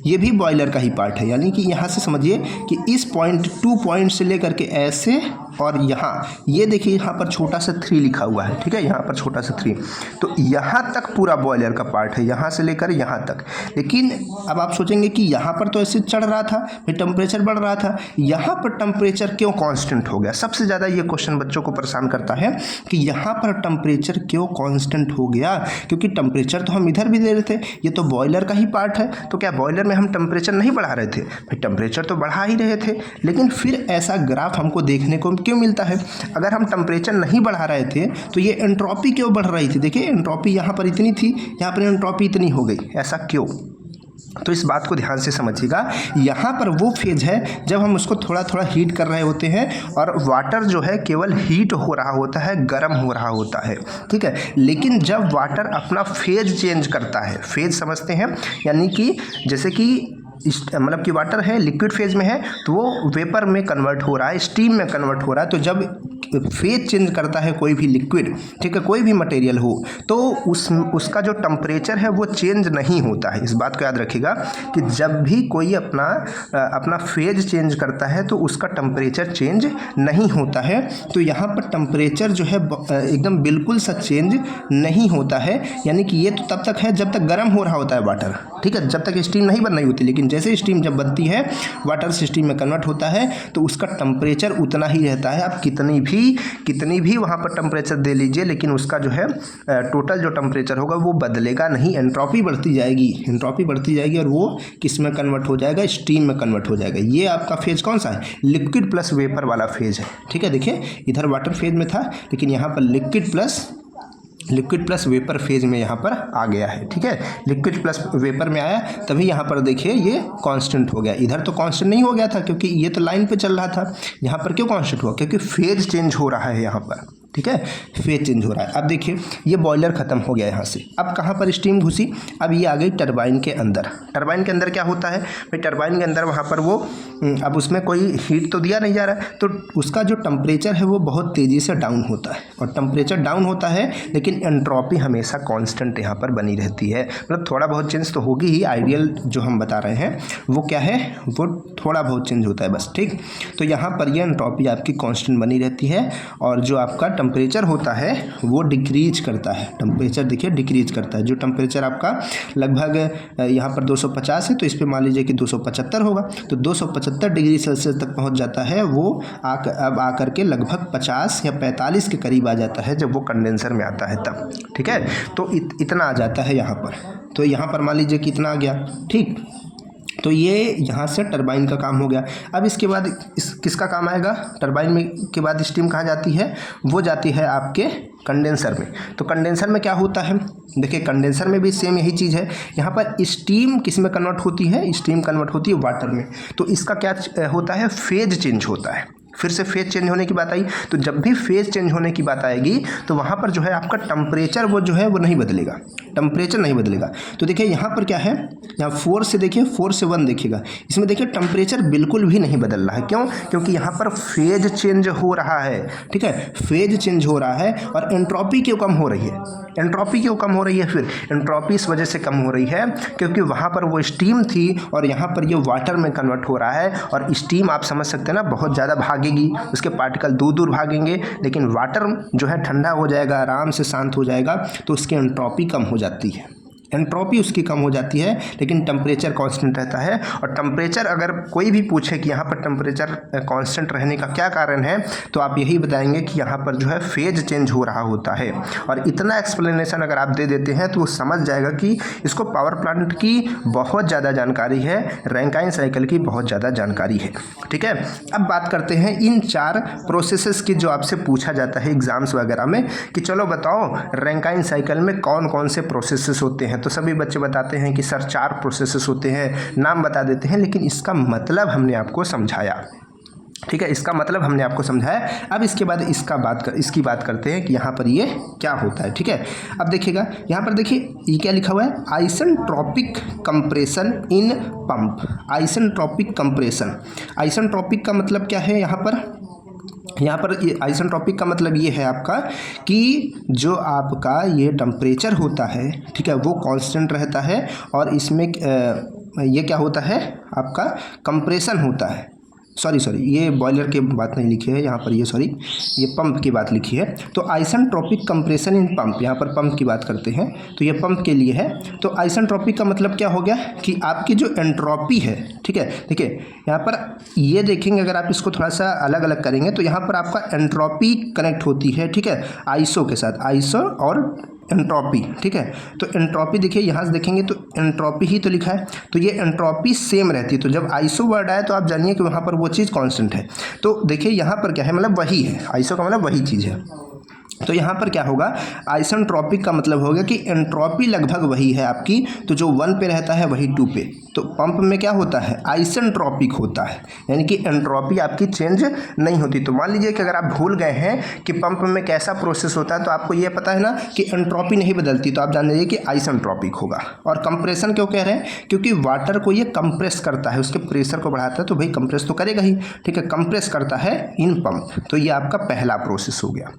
ये भी बॉयलर का ही पार्ट है। यानी कि यहाँ से समझिए कि इस पॉइंट 2 पॉइंट से लेकर के ऐसे, और यहाँ ये देखिए यहाँ पर छोटा सा 3 लिखा हुआ है, ठीक है, यहाँ पर छोटा सा 3, तो यहाँ तक पूरा बॉयलर का पार्ट है, यहाँ से लेकर यहाँ तक। लेकिन अब आप सोचेंगे कि यहाँ पर तो ऐसे चढ़ रहा था, फिर टेम्परेचर बढ़ रहा था, यहाँ पर टेम्परेचर क्यों कांस्टेंट हो गया। सबसे ज़्यादा ये क्वेश्चन बच्चों को परेशान करता है कि यहाँ पर टेम्परेचर क्यों कांस्टेंट हो गया, क्योंकि टेम्परेचर तो हम इधर भी दे रहे थे, ये तो बॉयलर का ही पार्ट है। तो क्या बॉयलर में हम टेम्परेचर नहीं बढ़ा रहे थे, भाई टेम्परेचर तो बढ़ा ही रहे थे, लेकिन फिर ऐसा ग्राफ हमको देखने को क्यों मिलता है। अगर हम टेम्परेचर नहीं बढ़ा रहे थे तो ये एंट्रोपी क्यों बढ़ रही थी। देखिए एंट्रोपी यहाँ पर इतनी थी, यहाँ पर एंट्रोपी इतनी हो गई, ऐसा क्यों। तो इस बात को ध्यान से समझिएगा, यहाँ पर वो फेज है जब हम उसको थोड़ा थोड़ा हीट कर रहे होते हैं, और वाटर जो है केवल हीट हो रहा होता है, गर्म हो रहा होता है, ठीक है। लेकिन जब वाटर अपना फेज चेंज करता है, फेज समझते हैं, यानी कि जैसे कि मतलब कि वाटर है लिक्विड फेज में है तो वो वेपर में कन्वर्ट हो रहा है, स्टीम में कन्वर्ट हो रहा है। तो जब फेज चेंज करता है कोई भी लिक्विड, ठीक है, कोई भी मटेरियल हो, तो उसका जो टेम्परेचर है वो चेंज नहीं होता है। इस बात को याद रखिएगा कि जब भी कोई अपना फेज चेंज करता है तो उसका टेम्परेचर चेंज नहीं होता है। तो यहाँ पर टेम्परेचर जो है एकदम बिल्कुल सा चेंज नहीं होता है, यानी कि ये तो तब तक है जब तक गर्म हो रहा होता है वाटर, ठीक है, जब तक स्टीम नहीं बन रही होती। लेकिन जैसे स्टीम जब बनती है, वाटर से स्टीम में कन्वर्ट होता है, तो उसका टेम्परेचर उतना ही रहता है। आप कितनी भी वहाँ पर टेम्परेचर दे लीजिए, लेकिन उसका जो है टोटल जो टेम्परेचर होगा वो बदलेगा नहीं, एंट्रोपी बढ़ती जाएगी, और वो किस में कन्वर्ट हो जाएगा, स्टीम में कन्वर्ट हो जाएगा। ये आपका फेज कौन सा है, लिक्विड प्लस वेपर वाला फेज है, ठीक है। देखिए इधर वाटर फेज में था, लेकिन यहाँ पर liquid plus liquid plus vapour phase में यहाँ पर आ गया है। ठीक है, लिक्विड प्लस वेपर में आया तभी यहाँ पर देखिए ये कांस्टेंट हो गया। इधर तो कांस्टेंट नहीं हो गया था क्योंकि ये तो लाइन पे चल रहा था। यहाँ पर क्यों कांस्टेंट हुआ? क्योंकि फेज चेंज हो रहा है यहाँ पर। ठीक है, फेज चेंज हो रहा है। अब देखिए ये बॉयलर ख़त्म हो गया यहाँ से। अब कहाँ पर स्टीम घुसी? अब ये आ गई टरबाइन के अंदर। टरबाइन के अंदर क्या होता है भाई? टरबाइन के अंदर वहाँ पर वो अब उसमें कोई हीट तो दिया नहीं जा रहा है, तो उसका जो टेम्परेचर है वो बहुत तेज़ी से डाउन होता है। और टेम्परेचर डाउन होता है लेकिन एंट्रोपी हमेशा कांस्टेंट यहाँ पर बनी रहती है। मतलब थोड़ा बहुत चेंज तो होगी ही। आइडियल जो हम बता रहे हैं वो क्या है? वो थोड़ा बहुत चेंज होता है बस। ठीक, तो यहाँ पर ये एंट्रोपी आपकी कांस्टेंट बनी रहती है और जो आपका टेम्परेचर होता है वो डिक्रीज करता है। टेम्परेचर देखिए डिक्रीज करता है। जो टेम्परेचर आपका लगभग यहाँ पर 250 है तो इस पर मान लीजिए कि 275 होगा, तो 275 डिग्री सेल्सियस तक पहुँच जाता है वो। अब आकर के लगभग 50 या 45 के करीब आ जाता है जब वो कंडेंसर में आता है तब। ठीक है, तो इतना आ जाता है यहाँ पर। तो यहाँ पर मान लीजिए कितना आ गया। ठीक, तो ये यहाँ से टरबाइन का काम हो गया। अब इसके बाद किसका काम आएगा? टरबाइन में के बाद स्टीम कहाँ जाती है? वो जाती है आपके कंडेंसर में। तो कंडेंसर में क्या होता है? देखिए कंडेंसर में भी सेम यही चीज़ है। यहाँ पर स्टीम किस में कन्वर्ट होती है? स्टीम कन्वर्ट होती है वाटर में। तो इसका क्या होता है? फेज चेंज होता है। फिर से फेज चेंज होने की बात आई, तो जब भी फेज चेंज होने की बात आएगी तो वहाँ पर जो है आपका टेम्परेचर वो जो है वो नहीं बदलेगा। टेम्परेचर नहीं बदलेगा। तो देखिए यहाँ पर क्या है? यहाँ 4 से देखिए 4 से 1 देखिएगा, इसमें देखिए टेम्परेचर बिल्कुल भी नहीं बदल रहा है। क्यों? क्योंकि यहाँ पर फेज चेंज हो रहा है। ठीक है, फेज चेंज हो रहा है और एंट्रोपी क्यों कम हो रही है? एंट्रोपी क्यों कम हो रही है? फिर एंट्रोपी इस वजह से कम हो रही है क्योंकि वहाँ पर वो स्टीम थी और यहाँ पर ये वाटर में कन्वर्ट हो रहा है। और स्टीम आप समझ सकते हैं ना, बहुत ज़्यादा भागेगी, उसके पार्टिकल दूर दूर भागेंगे, लेकिन वाटर जो है ठंडा हो जाएगा, आराम से शांत हो जाएगा, तो उसकी एंट्रोपी कम हो जाती है। एंट्रोपी उसकी कम हो जाती है लेकिन टेम्परेचर कांस्टेंट रहता है। और टेम्परेचर अगर कोई भी पूछे कि यहाँ पर टेम्परेचर कांस्टेंट रहने का क्या कारण है, तो आप यही बताएंगे कि यहाँ पर जो है फेज चेंज हो रहा होता है। और इतना एक्सप्लेनेशन अगर आप दे देते हैं तो वो समझ जाएगा कि इसको पावर प्लांट की बहुत ज़्यादा जानकारी है, रैंकाइन साइकिल की बहुत ज़्यादा जानकारी है। ठीक है, अब बात करते हैं इन 4 प्रोसेसेस की जो आपसे पूछा जाता है एग्जाम्स वगैरह में कि चलो बताओ रैंकाइन साइकिल में कौन कौन से प्रोसेसेस होते हैं। तो सभी बच्चे बताते हैं कि सर 4 प्रोसेसेस होते हैं, नाम बता देते हैं, लेकिन इसका मतलब हमने आपको समझाया। ठीक है, इसका मतलब हमने आपको समझाया। अब इसके बाद इसकी बात करते हैं कि यहाँ पर ये क्या होता है। ठीक है, अब देखिएगा यहाँ पर देखिए ये क्या लिखा हुआ है? Isentropic compression in pump. Isentropic compression. Isentropic का मतलब क्या है? यहाँ पर ये आइसेंट्रोपिक का मतलब ये है आपका कि जो आपका ये टेम्परेचर होता है, ठीक है, वो कांस्टेंट रहता है और इसमें ये क्या होता है? आपका कंप्रेशन होता है। सॉरी ये बॉयलर की बात नहीं लिखी है यहाँ पर, ये पंप की बात लिखी है। तो आइसेंट्रोपिक कंप्रेशन इन पंप, यहाँ पर पंप की बात करते हैं तो ये पंप के लिए है। तो आइसेंट्रोपिक का मतलब क्या हो गया कि आपकी जो एंट्रोपी है, ठीक है, देखिए यहाँ पर ये देखेंगे, अगर आप इसको थोड़ा सा अलग अलग करेंगे तो यहाँ पर आपका एंट्रोपी कनेक्ट होती है, ठीक है, आइसो के साथ, आइसो और एंट्रोपी। ठीक है, तो एंट्रोपी देखिए यहाँ से देखेंगे तो एंट्रोपी ही तो लिखा है, तो ये एंट्रोपी सेम रहती है। तो जब आइसो वर्ड आए तो आप जानिए कि वहाँ पर वो चीज़ कांस्टेंट है। तो देखिए यहाँ पर क्या है, मतलब वही है, आइसो का मतलब वही चीज़ है। तो यहाँ पर क्या होगा? आइसेंट्रोपिक का मतलब होगा कि एंट्रोपी लगभग वही है आपकी, तो जो 1 पे रहता है वही 2 पे। तो पंप में क्या होता है? आइसेंट्रोपिक होता है, यानी कि एंट्रोपी आपकी चेंज नहीं होती। तो मान लीजिए कि अगर आप भूल गए हैं कि पंप में कैसा प्रोसेस होता है, तो आपको ये पता है ना कि एंट्रोपी नहीं बदलती, तो आप जान लीजिए कि आइसेंट्रोपिक होगा। और कंप्रेशन क्यों कह रहे हैं? क्योंकि वाटर को ये कंप्रेस करता है, उसके प्रेशर को बढ़ाता है, तो भाई कंप्रेस तो करेगा ही। ठीक है, कंप्रेस करता है इन पंप। तो ये आपका पहला प्रोसेस हो गया।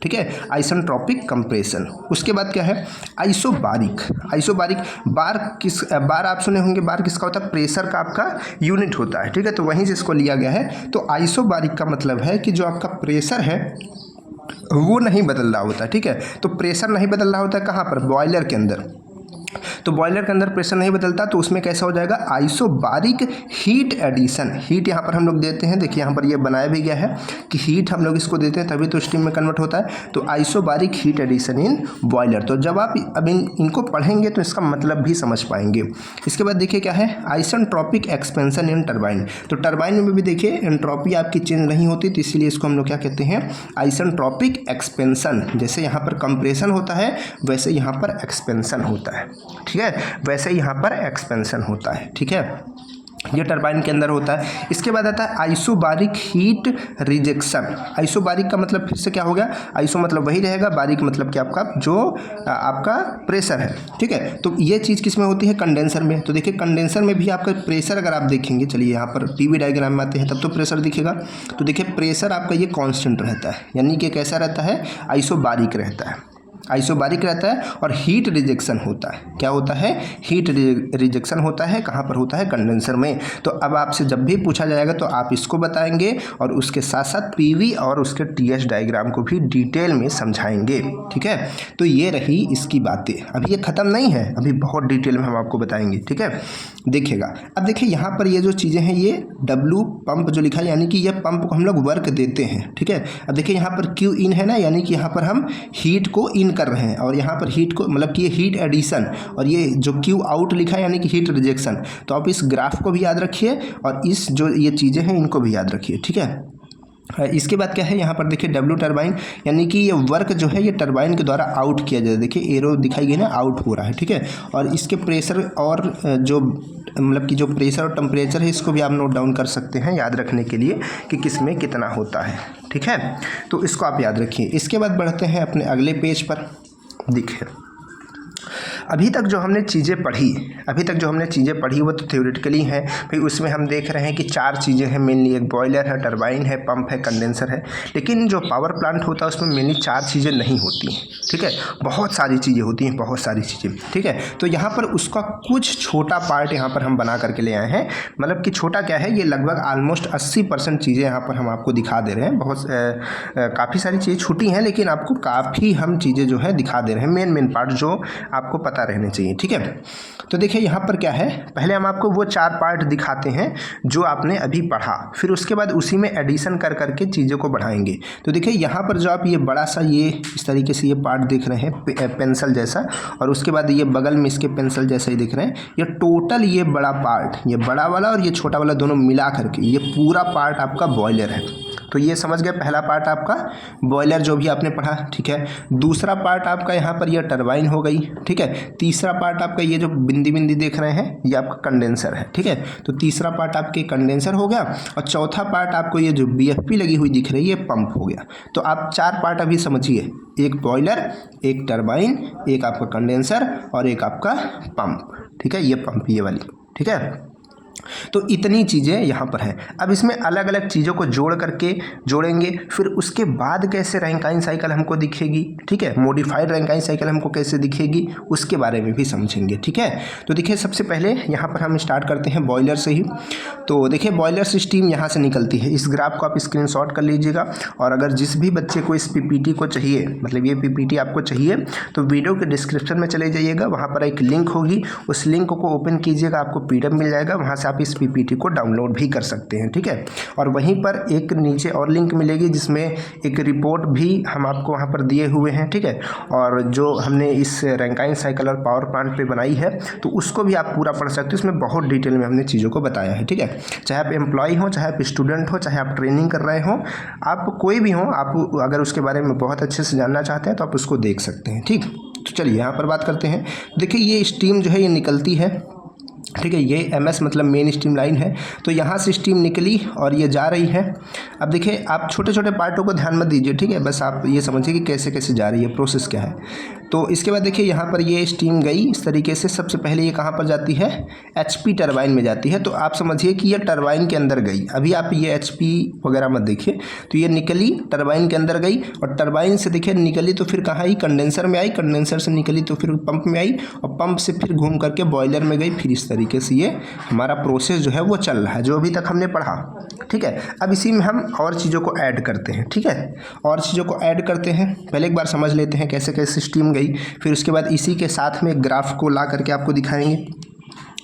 ठीक है, आइसेंट्रोपिक कंप्रेशन। उसके बाद क्या है? आइसोबारिक। आइसोबारिक बार आप सुने होंगे, बार किसका होता है? प्रेशर का आपका यूनिट होता है। ठीक है, तो वहीं से इसको लिया गया है। तो आइसोबारिक का मतलब है कि जो आपका प्रेशर है वो नहीं बदल रहा होता है। ठीक है, तो प्रेशर नहीं बदल रहा होता है कहाँ पर? बॉयलर के अंदर। तो बॉयलर के अंदर प्रेशर नहीं बदलता, तो उसमें कैसा हो जाएगा, आइसोबारिक हीट एडिशन। हीट यहाँ पर हम लोग देते हैं, देखिए यहाँ पर ये बनाया भी गया है कि हीट हम लोग इसको देते हैं तभी तो स्टीम में कन्वर्ट होता है। तो isobaric heat addition in boiler. तो जब आप अब इनको पढ़ेंगे तो इसका मतलब भी समझ पाएंगे। इसके बाद देखिए क्या है, आइसेंट्रोपिक एक्सपेंशन इन टरबाइन। तो टरबाइन में भी देखिए एंट्रोपी आपकी चेंज नहीं होती, तो इसीलिए इसको हम लोग क्या कहते हैं, आइसेंट्रोपिक एक्सपेंशन। जैसे यहाँ पर कंप्रेशन होता है वैसे यहाँ पर एक्सपेंशन होता है, ठीक है, वैसे यहाँ पर एक्सपेंशन होता है, ठीक है, ये टरबाइन के अंदर होता है। इसके बाद आता है आइसोबारिक हीट रिजेक्शन। आइसोबारिक का मतलब फिर से क्या हो गया, आइसो मतलब वही रहेगा, बारिक मतलब कि आपका जो आपका प्रेशर है, ठीक है। तो ये चीज़ किस में होती है, कंडेंसर में। तो देखिए कंडेंसर में भी आपका प्रेशर अगर आप देखेंगे, चलिए यहाँ पर टीवी डायग्राम में आते हैं तब तो प्रेशर दिखेगा। तो देखिए प्रेशर आपका ये कांस्टेंट रहता है, यानी कि कैसा रहता है, आइसोबारिक रहता है, आइसोबारिक रहता है। और हीट रिजेक्शन होता है, क्या होता है, हीट रिजेक्शन होता है, कहाँ पर होता है, कंडेंसर में। तो अब आपसे जब भी पूछा जाएगा तो आप इसको बताएंगे और उसके साथ साथ पीवी और उसके टीएच डायग्राम को भी डिटेल में समझाएंगे, ठीक है। तो ये रही इसकी बातें, अभी ये ख़त्म नहीं है, अभी बहुत डिटेल में हम आपको बताएंगे, ठीक है। देखिएगा अब देखिए यहाँ पर ये जो चीज़ें हैं, ये डब्लू पंप जो लिखा है, यानी कि यह पंप को हम लोग वर्क देते हैं, ठीक है। अब देखिए यहाँ पर क्यू इन है ना, यानी कि यहाँ पर हम हीट को इन कर रहे हैं, और यहाँ पर हीट को मतलब कि ये हीट एडिशन, और ये जो क्यू आउट लिखा है यानी कि हीट रिजेक्शन। तो आप इस ग्राफ को भी याद रखिए और इस जो ये चीज़ें हैं इनको भी याद रखिए, ठीक है। इसके बाद क्या है, यहाँ पर देखिए डब्ल्यू टरबाइन, यानी कि ये वर्क जो है ये टरबाइन के द्वारा आउट किया जाए, देखिए एरो दिखाई गई ना, आउट हो रहा है, ठीक है। और इसके प्रेशर और जो मतलब कि जो प्रेशर और टेम्परेचर है इसको भी आप नोट डाउन कर सकते हैं याद रखने के लिए कि किस में कितना होता है, ठीक है। तो इसको आप याद रखिए। इसके बाद बढ़ते हैं अपने अगले पेज पर। देखिए अभी तक जो हमने चीज़ें पढ़ी वो तो थ्योरेटिकली हैं, फिर उसमें हम देख रहे हैं कि 4 चीज़ें हैं मेनली, एक बॉयलर है, टरबाइन है, पंप है, कंडेंसर है। लेकिन जो पावर प्लांट होता है उसमें मेनली 4 चीज़ें नहीं होती हैं, ठीक है, बहुत सारी चीज़ें होती हैं, बहुत सारी चीज़ें, ठीक है। तो यहाँ पर उसका कुछ छोटा पार्ट यहाँ पर हम बना करके ले आए हैं, मतलब कि छोटा क्या है, ये लगभग ऑलमोस्ट 80% चीज़ें यहाँ पर हम आपको दिखा दे रहे हैं। बहुत काफ़ी सारी चीज़ें छूटी हैं लेकिन आपको काफ़ी हम चीज़ें जो है दिखा दे रहे हैं, मेन पार्ट जो आपको पता रहने चाहिए, ठीक है। तो देखिए यहाँ पर क्या है, पहले हम आपको वो 4 पार्ट दिखाते हैं जो आपने अभी पढ़ा, फिर उसके बाद उसी में एडिशन कर करके चीज़ों को बढ़ाएंगे। तो देखिए यहाँ पर जो आप ये बड़ा सा ये इस तरीके से ये पार्ट देख रहे हैं पेंसिल जैसा, और उसके बाद ये बगल में इसके पेंसिल जैसा ही दिख रहे हैं, ये टोटल ये बड़ा पार्ट, ये बड़ा वाला और ये छोटा वाला दोनों मिला करके ये पूरा पार्ट आपका बॉयलर है। तो ये समझ गए, पहला पार्ट आपका बॉयलर जो भी आपने पढ़ा, ठीक है। दूसरा पार्ट आपका यहाँ पर ये टरबाइन हो गई, ठीक है। तीसरा पार्ट आपका ये जो बिंदी बिंदी देख रहे हैं ये आपका कंडेंसर है, ठीक है। तो तीसरा पार्ट आपके कंडेंसर हो गया, और चौथा पार्ट आपको ये जो बीएफपी लगी हुई दिख रही है ये पंप हो गया। तो आप 4 पार्ट अभी समझिए, एक बॉयलर, एक टरबाइन, एक आपका कंडेंसर और एक आपका पंप, ठीक है, ये पंप ये वाली, ठीक है। तो इतनी चीज़ें यहाँ पर हैं। अब इसमें अलग अलग चीज़ों को जोड़ करके जोड़ेंगे, फिर उसके बाद कैसे रैंकाइन साइकिल हमको दिखेगी, ठीक है, मॉडिफाइड रैंकाइन साइकिल हमको कैसे दिखेगी उसके बारे में भी समझेंगे, ठीक है। तो देखिए सबसे पहले यहाँ पर हम स्टार्ट करते हैं बॉयलर से ही। तो देखिए बॉयलर से स्टीम यहाँ से निकलती है, इस ग्राफ को आप स्क्रीनशॉट कर लीजिएगा, और अगर जिस भी बच्चे को इस पीपीटी को चाहिए, मतलब ये पीपीटी आपको चाहिए, तो वीडियो के डिस्क्रिप्शन में चले जाइएगा, वहाँ पर एक लिंक होगी, उस लिंक को ओपन कीजिएगा, आपको पीडीएफ मिल जाएगा, वहाँ से आप इस पीपीटी को डाउनलोड भी कर सकते हैं, ठीक है। और वहीं पर एक नीचे और लिंक मिलेगी जिसमें एक रिपोर्ट भी हम आपको वहाँ पर दिए हुए हैं, ठीक है। और जो हमने इस रैंकाइन साइकिल और पावर प्लांट पे बनाई है तो उसको भी आप पूरा पढ़ सकते हो, इसमें बहुत डिटेल में हमने चीज़ों को बताया है, ठीक है। चाहे आप एम्प्लॉय हो, चाहे आप स्टूडेंट हो, चाहे आप ट्रेनिंग कर रहे हो, आप कोई भी हो, आप अगर उसके बारे में बहुत अच्छे से जानना चाहते हैं तो आप उसको देख सकते हैं, ठीक। तो चलिए यहाँ पर बात करते हैं। देखिए ये स्टीम जो है ये निकलती है, ठीक है, ये एमएस मतलब मेन स्टीम लाइन है। तो यहाँ से स्टीम निकली और ये जा रही है। अब देखिए आप छोटे छोटे पार्टों को ध्यान मत दीजिए, ठीक है, बस आप ये समझिए कि कैसे कैसे जा रही है, प्रोसेस क्या है। तो इसके बाद देखिए यहाँ पर ये स्टीम गई इस तरीके से, सबसे पहले ये कहाँ पर जाती है, एचपी टरबाइन में जाती है। तो आप समझिए कि ये टरबाइन के अंदर गई, अभी आप ये एचपी वगैरह मत देखिए, तो ये निकली टरबाइन के अंदर गई, और टरबाइन से देखिए निकली तो फिर कहाँ आई, कंडेंसर में आई, कंडेंसर से निकली तो फिर पंप में आई, और पंप से फिर घूम करके बॉयलर में गई, फिर इस तरीके से ये हमारा प्रोसेस जो है वो चल रहा है, जो अभी तक हमने पढ़ा, ठीक है। अब इसी में हम और चीज़ों को ऐड करते हैं, ठीक है, और चीज़ों को ऐड करते हैं। पहले एक बार समझ लेते हैं कैसे कैसे स्टीम गई। गई। फिर उसके बाद इसी के साथ में ग्राफ को ला करके आपको दिखाएंगे।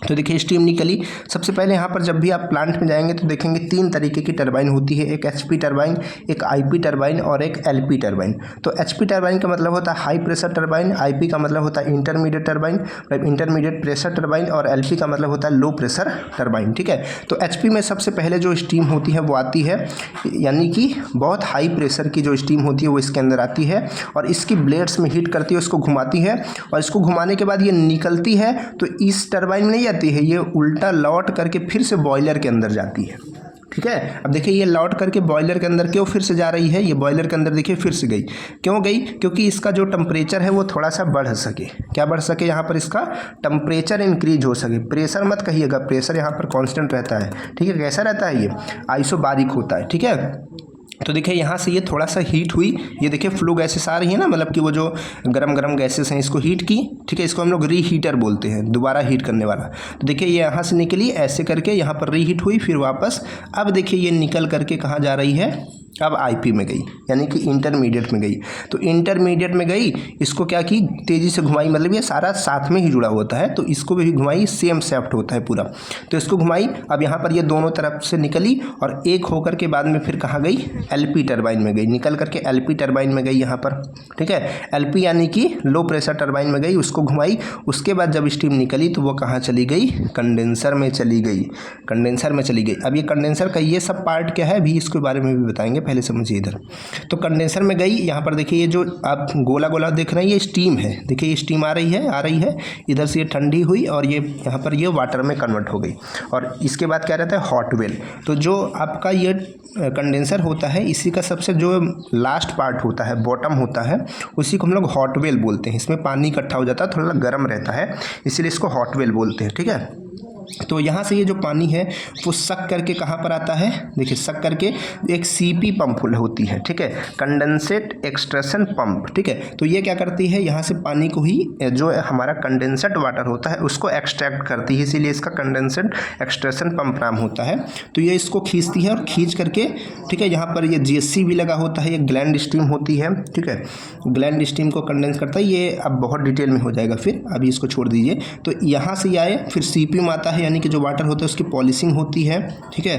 तो देखिए स्टीम निकली। सबसे पहले यहाँ पर जब भी आप प्लांट में जाएंगे तो देखेंगे 3 तरीके की टरबाइन होती है, एक एचपी टरबाइन, एक आईपी टरबाइन और एक एलपी टरबाइन। तो एचपी टरबाइन का मतलब होता है हाई प्रेशर टरबाइन, आईपी का मतलब होता है intermediate turbine, intermediate pressure turbine, और एलपी का मतलब होता है लो प्रेशर टरबाइन। ठीक है, तो एचपी में सबसे पहले जो स्टीम होती है वो आती है, यानी कि बहुत हाई प्रेशर की जो स्टीम होती है वो इसके अंदर आती है और इसकी ब्लेड्स में हीट करती है, उसको घुमाती है और इसको घुमाने के बाद ये निकलती है। तो इस टरबाइन में नहीं जाती है, ये उल्टा लौट करके फिर से बॉयलर के अंदर जाती है। ठीक है, अब देखिए ये लौट करके बॉयलर के अंदर क्यों फिर से जा रही है, ये बॉयलर के अंदर देखिए फिर से गई। क्यों गई? क्योंकि इसका जो टेम्परेचर है वो थोड़ा सा बढ़ सके। क्या बढ़ सके? यहाँ पर इसका टेम्परेचर इंक्रीज हो सके। प्रेशर मत कहिएगा, प्रेशर यहाँ पर कांस्टेंट रहता है। ठीक है, कैसा रहता है? ये आइसोबारिक होता है। ठीक है, तो देखिए यहाँ से ये थोड़ा सा हीट हुई, ये देखिए फ्लो गैसेस आ रही है ना, मतलब कि वो जो गरम गरम गैसेस हैं इसको हीट की। ठीक है, इसको हम लोग रीहीटर बोलते हैं, दोबारा हीट करने वाला। तो देखिए ये यहाँ से निकली, ऐसे करके यहाँ पर रीहीट हुई, फिर वापस अब देखिए ये निकल करके कहाँ जा रही है? अब आईपी में गई, यानी कि इंटरमीडिएट में गई। तो इंटरमीडिएट में गई, इसको क्या की? तेज़ी से घुमाई, मतलब ये सारा साथ में ही जुड़ा होता है, तो इसको भी घुमाई, सेम शेफ्ट होता है पूरा। तो इसको घुमाई, अब यहाँ पर ये दोनों तरफ से निकली और एक होकर के बाद में फिर कहाँ गई? एलपी टरबाइन में गई, निकल करके एलपी टरबाइन में गई यहाँ पर। ठीक है, एलपी यानी कि लो प्रेशर टरबाइन में गई, उसको घुमाई। उसके बाद जब स्टीम निकली तो वो कहाँ चली गई? कंडेंसर में चली गई, कंडेंसर में चली गई। अब ये कंडेंसर का ये सब पार्ट क्या है, अभी इसके बारे में भी बताएंगे, पहले समझिए इधर। तो कंडेंसर में गई, यहाँ पर देखिए ये जो आप गोला गोला देख रहे हैं ये स्टीम है। देखिए ये स्टीम आ रही है, इधर से ये ठंडी हुई और ये यहाँ पर ये वाटर में कन्वर्ट हो गई। और इसके बाद क्या रहता है? Hot well. तो जो आपका ये कंडेंसर होता है, इसी का सबसे जो लास्ट पार्ट होता है, बॉटम होता है, उसी को हम लोग हॉट वेल बोलते हैं। इसमें पानी इकट्ठा हो जाता है, थोड़ा गर्म रहता है, इसीलिए इसको हॉट वेल बोलते हैं। ठीक है, तो यहाँ से ये जो पानी है वो सक करके कहाँ पर आता है? देखिए सक करके एक सीपी पंप होती है। ठीक है, कंडेंसेट एक्सट्रैक्शन पंप। ठीक है, तो ये क्या करती है? यहाँ से पानी को ही, जो हमारा कंडेंसेट वाटर होता है उसको एक्सट्रैक्ट करती है, इसीलिए इसका कंडेंसेट एक्सट्रैक्शन पंप नाम होता है। तो ये इसको खींचती है और खींच करके, ठीक है, यहाँ पर ये जीएससी भी लगा होता है, ये ग्लैंड स्टीम होती है। ठीक है, ग्लैंड स्टीम को कंडेंस करता है, ये अब बहुत डिटेल में हो जाएगा, फिर अभी इसको छोड़ दीजिए। तो यहाँ से आए, फिर सीपी में आता है, यानी कि जो वाटर होता है उसकी पॉलिशिंग होती है। ठीक है,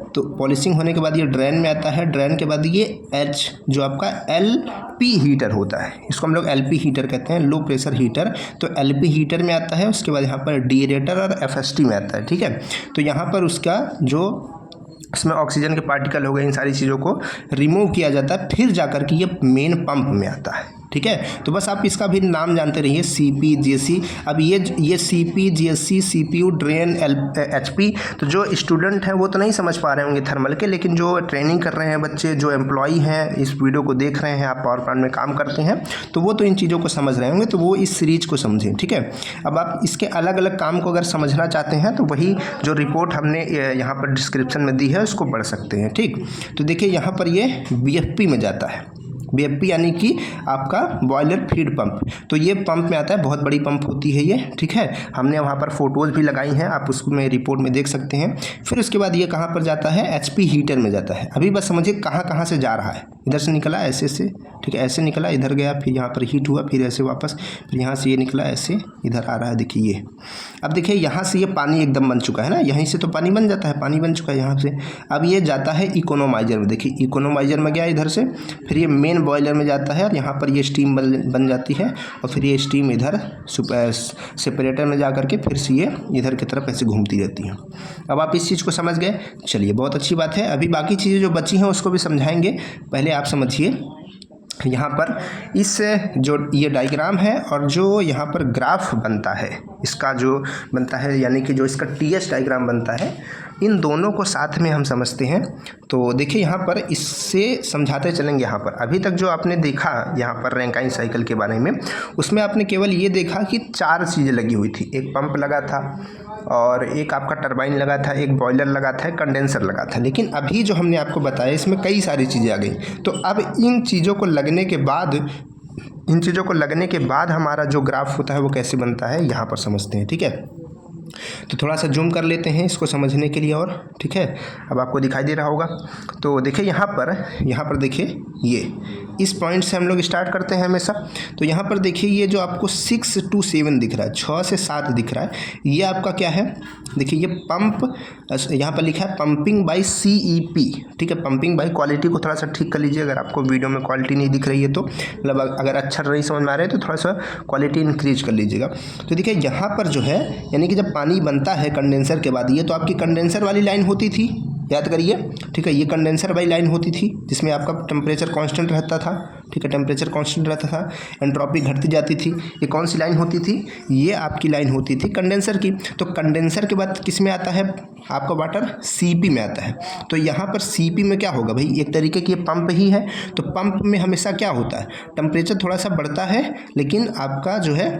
तो पॉलिशिंग होने के बाद ये ड्रेन में आता है, ड्रेन के बाद ये एच जो आपका एलपी हीटर होता है, इसको हम लोग एलपी हीटर कहते हैं, लो प्रेशर हीटर। तो एलपी हीटर में आता है, उसके बाद यहाँ पर डीएरेटर और एफएसटी में आता है। ठीक है, तो यहाँ पर उसका जो इसमें ऑक्सीजन के पार्टिकल हो गए, इन सारी चीज़ों को रिमूव किया जाता है, फिर जाकर के ये मेन पंप में आता है। ठीक है, तो बस आप इसका भी नाम जानते रहिए, सीपी, जीएससी। अब ये CP, GSC, CPU, drain, HP, तो जो स्टूडेंट हैं वो तो नहीं समझ पा रहे होंगे थर्मल के, लेकिन जो ट्रेनिंग कर रहे हैं बच्चे, जो एम्प्लॉई हैं, इस वीडियो को देख रहे हैं, आप पावर प्लांट में काम करते हैं, तो वो तो इन चीज़ों को समझ रहे होंगे, तो वो इस सीरीज को समझें। ठीक है, अब आप इसके अलग अलग काम को अगर समझना चाहते हैं तो वही जो रिपोर्ट हमने यहाँ पर डिस्क्रिप्शन में दी है उसको पढ़ सकते हैं। ठीक, तो देखिए यहाँ पर ये बीएफपी में जाता है, बीएफपी यानी कि आपका बॉयलर फीड पंप। तो ये पंप में आता है, बहुत बड़ी पंप होती है ये। ठीक है, हमने वहाँ पर फोटोज़ भी लगाई हैं, आप उसमें रिपोर्ट में देख सकते हैं। फिर उसके बाद ये कहाँ पर जाता है? एचपी हीटर में जाता है। अभी बस समझिए कहाँ कहाँ से जा रहा है। इधर से निकला ऐसे से, ठीक है, ऐसे निकला, इधर गया, फिर यहाँ पर हीट हुआ, फिर ऐसे वापस, फिर यहाँ से ये निकला, ऐसे इधर आ रहा है। देखिए ये, अब देखिए यहाँ से ये पानी एकदम बन चुका है ना, यहीं से तो पानी बन जाता है, पानी बन चुका है यहाँ से। अब ये जाता है इकोनोमाइजर में, देखिए इकोनोमाइजर में गया इधर से, फिर ये मेन बॉयलर में जाता है और यहाँ पर ये स्टीम बन जाती है और फिर ये स्टीम इधर सेपरेटर में जा करके फिर से ये इधर की तरफ ऐसे घूमती रहती है। अब आप इस चीज़ को समझ गए, चलिए बहुत अच्छी बात है। अभी बाकी चीज़ें जो बची हैं उसको भी समझाएंगे, पहले आप समझिए यहाँ पर इस जो ये डायग्राम है और जो यहाँ पर ग्राफ बनता है, इसका जो बनता है यानी कि जो इसका टीएस डायग्राम बनता है, इन दोनों को साथ में हम समझते हैं। तो देखिए यहाँ पर इससे समझाते चलेंगे। यहाँ पर अभी तक जो आपने देखा यहाँ पर रैंकाइन साइकिल के बारे में, उसमें आपने केवल ये देखा कि 4 चीज़ें लगी हुई थी, एक पंप लगा था और एक आपका टरबाइन लगा था, एक बॉयलर लगा था, एक कंडेंसर लगा था। लेकिन अभी जो हमने आपको बताया इसमें कई सारी चीज़ें आ गई। तो अब इन चीज़ों को लगने के बाद हमारा जो ग्राफ होता है वो कैसे बनता है यहाँ पर समझते हैं। ठीक है, तो थोड़ा सा जूम कर लेते हैं इसको समझने के लिए और, ठीक है। अब आपको दिखाई दे रहा होगा। तो देखिए यहाँ पर देखिए ये इस पॉइंट से हम लोग स्टार्ट करते हैं हमेशा। तो यहाँ पर देखिए ये जो आपको 6 to 7 दिख रहा है, 6 से 7 दिख रहा है, ये आपका क्या है? देखिए ये पंप, यहाँ पर लिखा है पंपिंग बाय CEP, ठीक है। पंपिंग बाय, क्वालिटी को थोड़ा सा ठीक कर लीजिए अगर आपको वीडियो में क्वालिटी नहीं दिख रही है तो, मतलब अगर अक्षर नहीं समझ में आ रहे हैं तो थोड़ा सा क्वालिटी इंक्रीज कर लीजिएगा। तो देखिए यहाँ पर जो है, यानी कि जब पानी बनता है कंडेंसर के बाद, ये तो आपकी कंडेंसर वाली लाइन होती थी, याद करिए, ठीक है। ये कंडेंसर वाली लाइन होती थी जिसमें आपका टेम्परेचर कांस्टेंट रहता था, ठीक है, टेम्परेचर कांस्टेंट रहता था, एंट्रोपी घटती जाती थी। ये कौन सी लाइन होती थी? ये आपकी लाइन होती थी कंडेंसर की। तो कंडेंसर के बाद किस में आता है आपका वाटर? CP में आता है। तो यहाँ पर CP में क्या होगा भाई? एक तरीके की ये पंप ही है। तो पंप में हमेशा क्या होता है? टेम्परेचर थोड़ा सा बढ़ता है लेकिन आपका जो है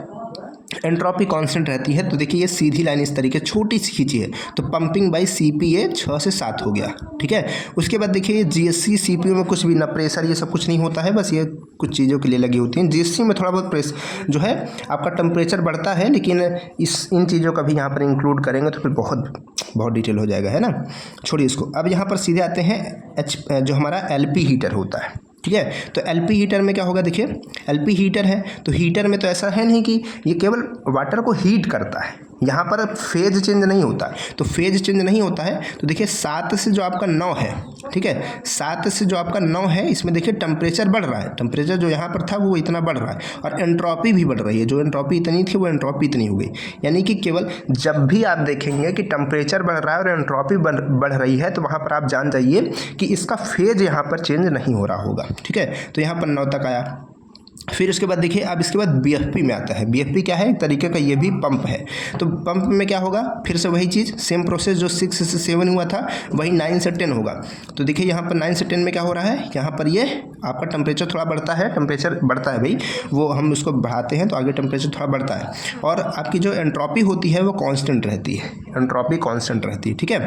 एंट्रोपी कांस्टेंट रहती है। तो देखिए ये सीधी लाइन इस तरीके छोटी सी खींची है, तो पंपिंग बाय CP ये 6 से 7 हो गया, ठीक है। उसके बाद देखिए GSC CPU में कुछ भी ना प्रेशर ये सब कुछ नहीं होता है, बस ये कुछ चीज़ों के लिए लगी होती हैं। GSC में थोड़ा बहुत प्रेशर जो है आपका टेम्परेचर बढ़ता है, लेकिन इन चीज़ों का भी यहाँ पर इंक्लूड करेंगे तो फिर बहुत डिटेल हो जाएगा, है ना। छोड़िए इसको। अब यहाँ पर सीधे आते हैं जो हमारा LP हीटर होता है, ठीक है। तो LP हीटर में क्या होगा? देखिए LP हीटर है तो हीटर में तो ऐसा है नहीं कि ये केवल वाटर को हीट करता है, यहाँ पर फेज चेंज नहीं होता है। तो फेज चेंज नहीं होता है तो देखिए 7 से जो आपका 9 है, ठीक है, 7 से जो आपका 9 है, इसमें देखिए टेम्परेचर बढ़ रहा है। टेम्परेचर जो यहाँ पर था वो इतना बढ़ रहा है और एंट्रोपी भी बढ़ रही है। जो एंट्रोपी इतनी थी वो एंट्रोपी इतनी हो गई। यानी कि केवल जब भी आप देखेंगे कि टेम्परेचर बढ़ रहा है और एंट्रोपी बढ़ रही है तो वहाँ पर आप जान जाइए कि इसका फेज यहाँ पर चेंज नहीं हो रहा होगा, ठीक है। तो यहाँ पर 9 तक आया। फिर उसके बाद देखिए अब इसके बाद BFP में आता है। BFP क्या है? एक तरीके का ये भी पंप है। तो पंप में क्या होगा? फिर से वही चीज़, सेम प्रोसेस जो 6 से 7 हुआ था वही 9 से 10 होगा। तो देखिए यहाँ पर 9 से 10 में क्या हो रहा है? यहाँ पर ये आपका टेम्परेचर थोड़ा बढ़ता है, टेम्परेचर बढ़ता है भाई, वो हम उसको बढ़ाते हैं तो आगे टेम्परेचर थोड़ा बढ़ता है और आपकी जो एंट्रोपी होती है वो कांस्टेंट रहती है, एंट्रोपी कांस्टेंट रहती है, ठीक है,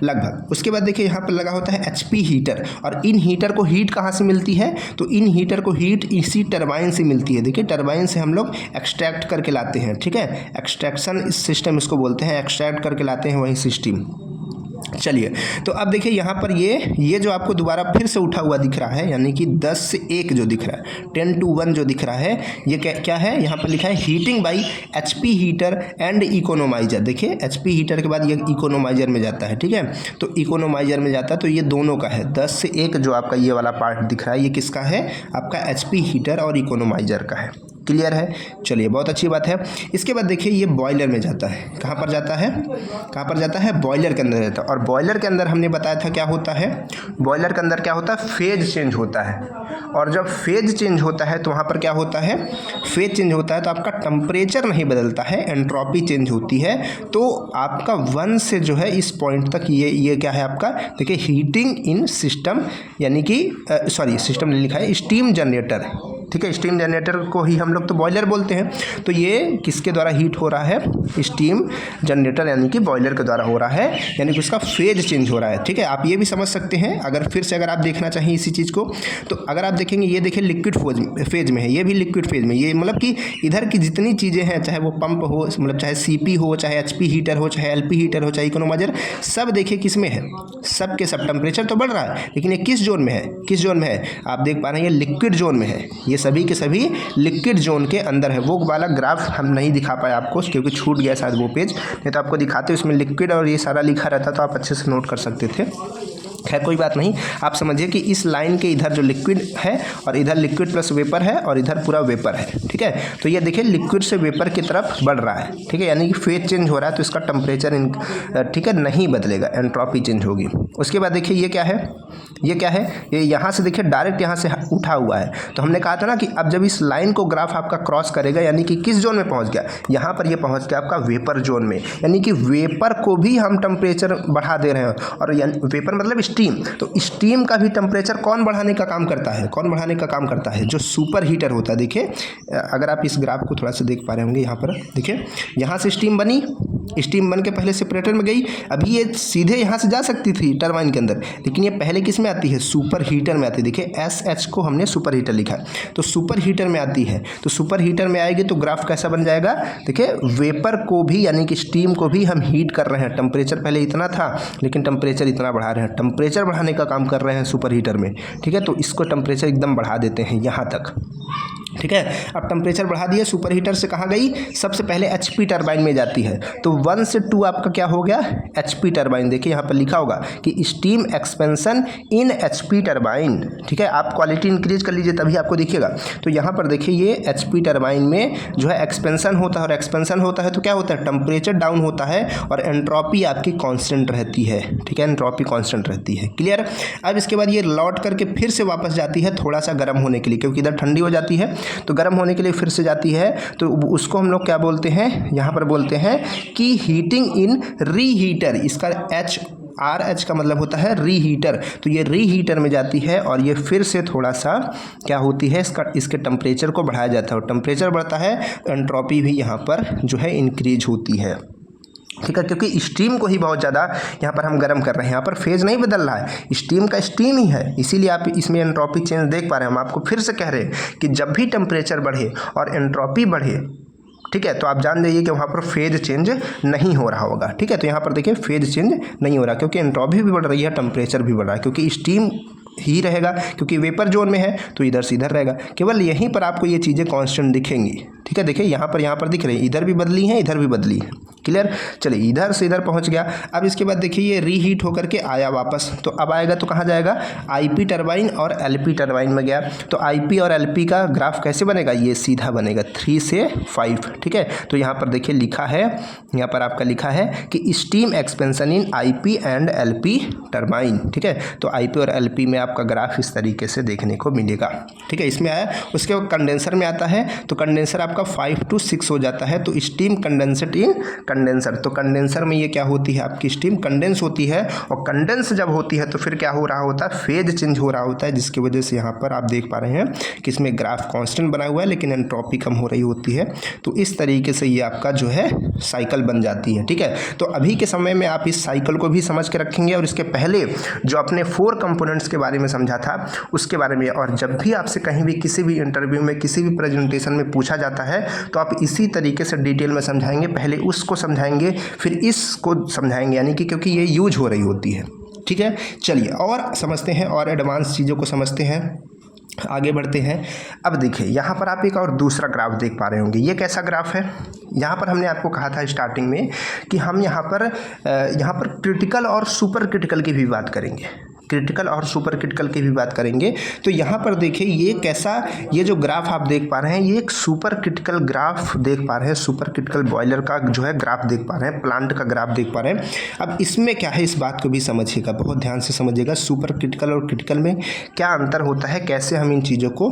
लगभग। उसके बाद देखिए यहाँ पर लगा होता है HP हीटर, और इन हीटर को हीट कहाँ से मिलती है? तो इन हीटर को हीट इसी टरबाइन से मिलती है। देखिए टरबाइन से हम लोग एक्सट्रैक्ट करके लाते हैं, ठीक है, एक्सट्रैक्शन सिस्टम इसको बोलते हैं, एक्सट्रैक्ट करके लाते हैं वही सिस्टम। चलिए तो अब देखिए यहाँ पर ये जो आपको दोबारा फिर से उठा हुआ दिख रहा है, यानी कि 10 से 1 जो दिख रहा है, 10 to 1 जो दिख रहा है, ये क्या है? यहाँ पर लिखा है heating bye HP heater and economiser. देखिए HP हीटर के बाद ये इकोनोमाइजर में जाता है, ठीक है। तो इकोनोमाइजर में जाता है तो ये दोनों का है, 10 से 1 जो आपका ये वाला पार्ट दिख रहा है ये किसका है? आपका HP हीटर और इकोनोमाइजर का है। क्लियर है? चलिए बहुत अच्छी बात है। इसके बाद देखिए ये बॉयलर में जाता है। कहाँ पर जाता है? कहाँ पर जाता है? बॉयलर के अंदर जाता है। और बॉयलर के अंदर हमने बताया था क्या होता है? बॉयलर के अंदर क्या होता है? फेज चेंज होता है। और जब फेज चेंज होता है तो वहाँ पर क्या होता है? फेज चेंज होता है तो आपका टेम्परेचर नहीं बदलता है, एंट्रोपी चेंज होती है। तो आपका 1 से जो है इस पॉइंट तक ये क्या है आपका? देखिए हीटिंग इन सिस्टम, यानी कि सॉरी सिस्टम नहीं लिखा है, स्टीम जनरेटर, ठीक है। स्टीम जनरेटर को ही हम लोग तो बॉयलर बोलते हैं। तो ये किसके द्वारा हीट हो रहा है? स्टीम जनरेटर यानी कि बॉयलर के द्वारा हो रहा है, यानी कि उसका फेज चेंज हो रहा है, ठीक है। आप ये भी समझ सकते हैं अगर फिर से अगर आप देखना चाहिए इसी चीज़ को, तो अगर आप देखेंगे ये देखिए लिक्विड फेज में है, ये भी लिक्विड फेज में, ये मतलब कि इधर की जितनी चीज़ें हैं, चाहे वो पंप हो, मतलब चाहे CP हो, चाहे HP हीटर हो, चाहे LP हीटर हो, चाहे इकोनोमाइजर, सब देखिए किस में है? सब के सब टेम्परेचर तो बढ़ रहा है, लेकिन ये किस जोन में है? किस जोन में है? आप देख पा रहे हैं ये लिक्विड जोन में है, ये सभी के सभी लिक्विड जोन के अंदर है। वो वाला ग्राफ हम नहीं दिखा पाए आपको क्योंकि छूट गया शायद वो पेज, नहीं तो आपको दिखाते उसमें लिक्विड और ये सारा लिखा रहता तो आप अच्छे से नोट कर सकते थे। खैर कोई बात नहीं, आप समझिए कि इस लाइन के इधर जो लिक्विड है और इधर लिक्विड प्लस वेपर है और इधर पूरा वेपर है, ठीक है। तो ये देखिए लिक्विड से वेपर की तरफ बढ़ रहा है, ठीक है, यानी कि फेज चेंज हो रहा है तो इसका टेम्परेचर ठीक है नहीं बदलेगा, एंट्रोपी चेंज होगी। उसके बाद देखिए ये क्या है? ये क्या है? ये यहाँ से देखिए डायरेक्ट यहाँ से उठा हुआ है। तो हमने कहा था ना कि अब जब इस लाइन को ग्राफ आपका क्रॉस करेगा, यानी कि किस जोन में पहुँच गया? यहाँ पर ये पहुँच गया आपका वेपर जोन में, यानी कि वेपर को भी हम टेम्परेचर बढ़ा दे रहे हैं। और वेपर मतलब स्टीम, तो स्टीम का भी टेम्परेचर कौन बढ़ाने का काम करता है? कौन बढ़ाने का काम करता है? जो सुपर हीटर होता है। देखिए अगर आप इस ग्राफ को थोड़ा सा देख पा रहे होंगे, यहाँ पर देखिए यहाँ से स्टीम बनी, स्टीम बन के पहले सेपरेटर में गई, अभी ये सीधे यहाँ से जा सकती थी टरबाइन के अंदर, लेकिन ये पहले किस में आती है, सुपर हीटर में आती है। देखिए SH को हमने सुपर हीटर लिखा है, तो सुपर हीटर में आती है। तो सुपर हीटर में आएगी तो ग्राफ कैसा बन जाएगा, देखिए वेपर को भी यानी कि स्टीम को भी हम हीट कर रहे हैं। टेम्परेचर पहले इतना था लेकिन टेम्परेचर इतना बढ़ा रहे हैं, टेम्परेचर बढ़ाने का काम कर रहे हैं सुपर हीटर में, ठीक है। तो इसको टेम्परेचर एकदम बढ़ा देते हैं यहाँ तक, ठीक है। अब टेम्परेचर बढ़ा दिए, सुपर हीटर से कहाँ गई, सबसे पहले HP टरबाइन में जाती है। तो 1 से 2 आपका क्या हो गया, HP टरबाइन। देखिए यहाँ पर लिखा होगा कि steam expansion in HP turbine, ठीक है। आप क्वालिटी इंक्रीज कर लीजिए तभी आपको दिखेगा। तो यहाँ पर देखिए ये HP टरबाइन में जो है एक्सपेंशन होता है, और एक्सपेंशन होता है तो क्या होता है, टेम्परेचर डाउन होता है और एंट्रोपी आपकी कांस्टेंट रहती है, ठीक है। एंट्रोपी कांस्टेंट रहती है, क्लियर। अब इसके बाद ये लौट करके फिर से वापस जाती है थोड़ा सा गर्म होने के लिए, क्योंकि इधर ठंडी हो जाती है तो गर्म होने के लिए फिर से जाती है। तो उसको हम लोग क्या बोलते हैं, यहाँ पर बोलते हैं कि हीटिंग इन रीहीटर। इसका RH का मतलब होता है रीहीटर। तो ये रीहीटर में जाती है और ये फिर से थोड़ा सा क्या होती है, इसके टेम्परेचर को बढ़ाया जाता है, और टेम्परेचर बढ़ता है एंट्रोपी भी यहाँ पर जो है इंक्रीज होती है, ठीक है। क्योंकि स्टीम को ही बहुत ज़्यादा यहाँ पर हम गर्म कर रहे हैं, यहाँ पर फेज नहीं बदल रहा है, स्टीम का स्टीम ही है, इसीलिए आप इसमें एंट्रोपी चेंज देख पा रहे हैं। हम आपको फिर से कह रहे हैं कि जब भी टेम्परेचर बढ़े और एंट्रोपी बढ़े, ठीक है, तो आप जान जाइए कि वहाँ पर फेज चेंज नहीं हो रहा होगा, ठीक है। तो यहाँ पर देखिए फेज चेंज नहीं हो रहा, क्योंकि एंट्रोपी भी बढ़ रही है, टेम्परेचर भी बढ़ रहा है, क्योंकि स्टीम ही रहेगा, क्योंकि वेपर जोन में है तो इधर से इधर रहेगा। केवल यहीं पर आपको ये चीज़ें कांस्टेंट दिखेंगी, ठीक है। देखिए यहाँ पर दिख रही है, इधर भी बदली है, इधर भी बदली है, क्लियर। चलिए इधर से इधर पहुँच गया। अब इसके बाद देखिए ये रीहीट होकर के आया वापस, तो अब आएगा तो कहाँ जाएगा, IP टरबाइन और LP टरबाइन में गया। तो IP और LP का ग्राफ कैसे बनेगा, ये सीधा बनेगा 3 से 5, ठीक है। तो यहाँ पर देखिए लिखा है, यहाँ पर आपका लिखा है कि steam expansion in IP and LP turbine, ठीक है। तो IP और LP में आपका ग्राफ इस तरीके से देखने को मिलेगा, ठीक है। इसमें आया, उसके बाद कंडेंसर में आता है, तो कंडेंसर आपका 5 to 6 हो जाता है। तो स्टीम कंडेंसेट इन कंडेंसर, तो कंडेंसर में ये क्या होती है, आपकी स्टीम कंडेंस होती है, और कंडेंस जब होती है तो फिर क्या हो रहा होता है, फेज चेंज हो रहा होता है, जिसकी वजह से यहाँ पर आप देख पा रहे हैं कि इसमें ग्राफ कांस्टेंट बना हुआ है लेकिन एंट्रोपी कम हो रही होती है। तो इस तरीके से ये आपका जो है साइकिल बन जाती है, ठीक है। तो अभी के समय में आप इस साइकिल को भी समझ के रखेंगे, और इसके पहले जो अपने 4 कंपोनेंट्स के बारे में समझा था उसके बारे में। और जब भी आपसे कहीं भी किसी भी इंटरव्यू में, किसी भी प्रेजेंटेशन में पूछा जाता है तो आप इसी तरीके से डिटेल में समझाएंगे, पहले उसको समझाएंगे फिर इसको समझाएंगे, यानी कि क्योंकि ये यूज हो रही होती है, ठीक है। चलिए और समझते हैं, और एडवांस चीज़ों को समझते हैं, आगे बढ़ते हैं। अब देखिए यहाँ पर आप एक और दूसरा ग्राफ देख पा रहे होंगे, ये कैसा ग्राफ है। यहाँ पर हमने आपको कहा था स्टार्टिंग में कि हम यहाँ पर क्रिटिकल और सुपर क्रिटिकल की भी बात करेंगे, क्रिटिकल और सुपर क्रिटिकल की भी बात करेंगे। तो यहाँ पर देखिए ये कैसा, ये जो ग्राफ आप देख पा रहे हैं ये एक सुपर क्रिटिकल ग्राफ देख पा रहे हैं, सुपर क्रिटिकल बॉयलर का जो है ग्राफ देख पा रहे हैं, प्लांट का ग्राफ देख पा रहे हैं। अब इसमें क्या है, इस बात को भी समझिएगा, बहुत ध्यान से समझिएगा, सुपर क्रिटिकल और क्रिटिकल में क्या अंतर होता है, कैसे हम इन चीज़ों को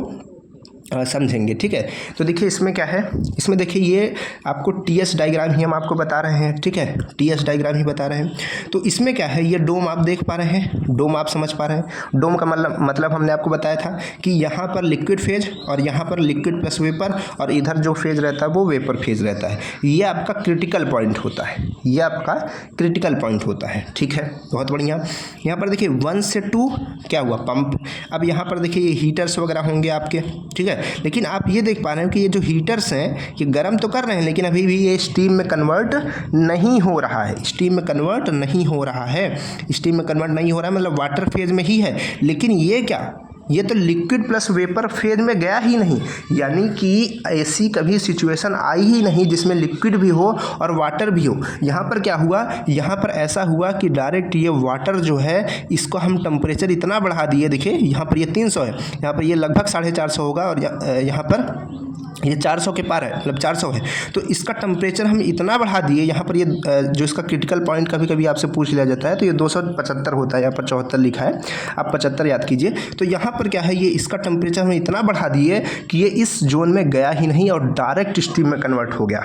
समझेंगे, ठीक है। तो देखिए इसमें क्या है, इसमें देखिए ये आपको TS डायग्राम ही हम आपको बता रहे हैं, ठीक है, TS डायग्राम ही बता रहे हैं। तो इसमें क्या है, ये डोम आप देख पा रहे हैं, डोम आप समझ पा रहे हैं। डोम का मतलब हमने आपको बताया था कि यहाँ पर लिक्विड फेज और यहाँ पर लिक्विड प्लस वेपर, और इधर जो फेज रहता है वो वेपर फेज रहता है। ये आपका क्रिटिकल पॉइंट होता है, ये आपका क्रिटिकल पॉइंट होता है, ठीक है, बहुत बढ़िया। यहाँ पर देखिए 1 से 2 क्या हुआ, पंप। अब यहाँ पर देखिए ये हीटर्स वगैरह होंगे आपके, ठीक है। लेकिन आप ये देख पा रहे हैं कि ये जो हीटर्स हैं ये गर्म तो कर रहे हैं, लेकिन अभी भी ये स्टीम में कन्वर्ट नहीं हो रहा है, स्टीम में कन्वर्ट नहीं हो रहा है, स्टीम में कन्वर्ट नहीं हो रहा है, मतलब वाटर फेज में ही है। लेकिन ये क्या, ये तो लिक्विड प्लस वेपर फेज में गया ही नहीं, यानी कि ऐसी कभी सिचुएशन आई ही नहीं जिसमें लिक्विड भी हो और वाटर भी हो। यहाँ पर क्या हुआ, यहाँ पर ऐसा हुआ कि डायरेक्ट ये वाटर जो है इसको हम टेम्परेचर इतना बढ़ा दिए। देखिए यहाँ पर ये 300 है, यहाँ पर ये लगभग 450 होगा, और यहाँ पर ये 400 के पार है, मतलब 400 है। तो इसका टेम्परेचर हम इतना बढ़ा दिए, यहाँ पर ये जो इसका क्रिटिकल पॉइंट कभी कभी आपसे पूछ लिया जाता है, तो ये 275 होता है, यहाँ पर 74 लिखा है, आप 75 याद कीजिए। तो यहाँ पर क्या है, ये इसका टेम्परेचर हम इतना बढ़ा दिए कि ये इस जोन में गया ही नहीं और डायरेक्ट स्टीम में कन्वर्ट हो गया।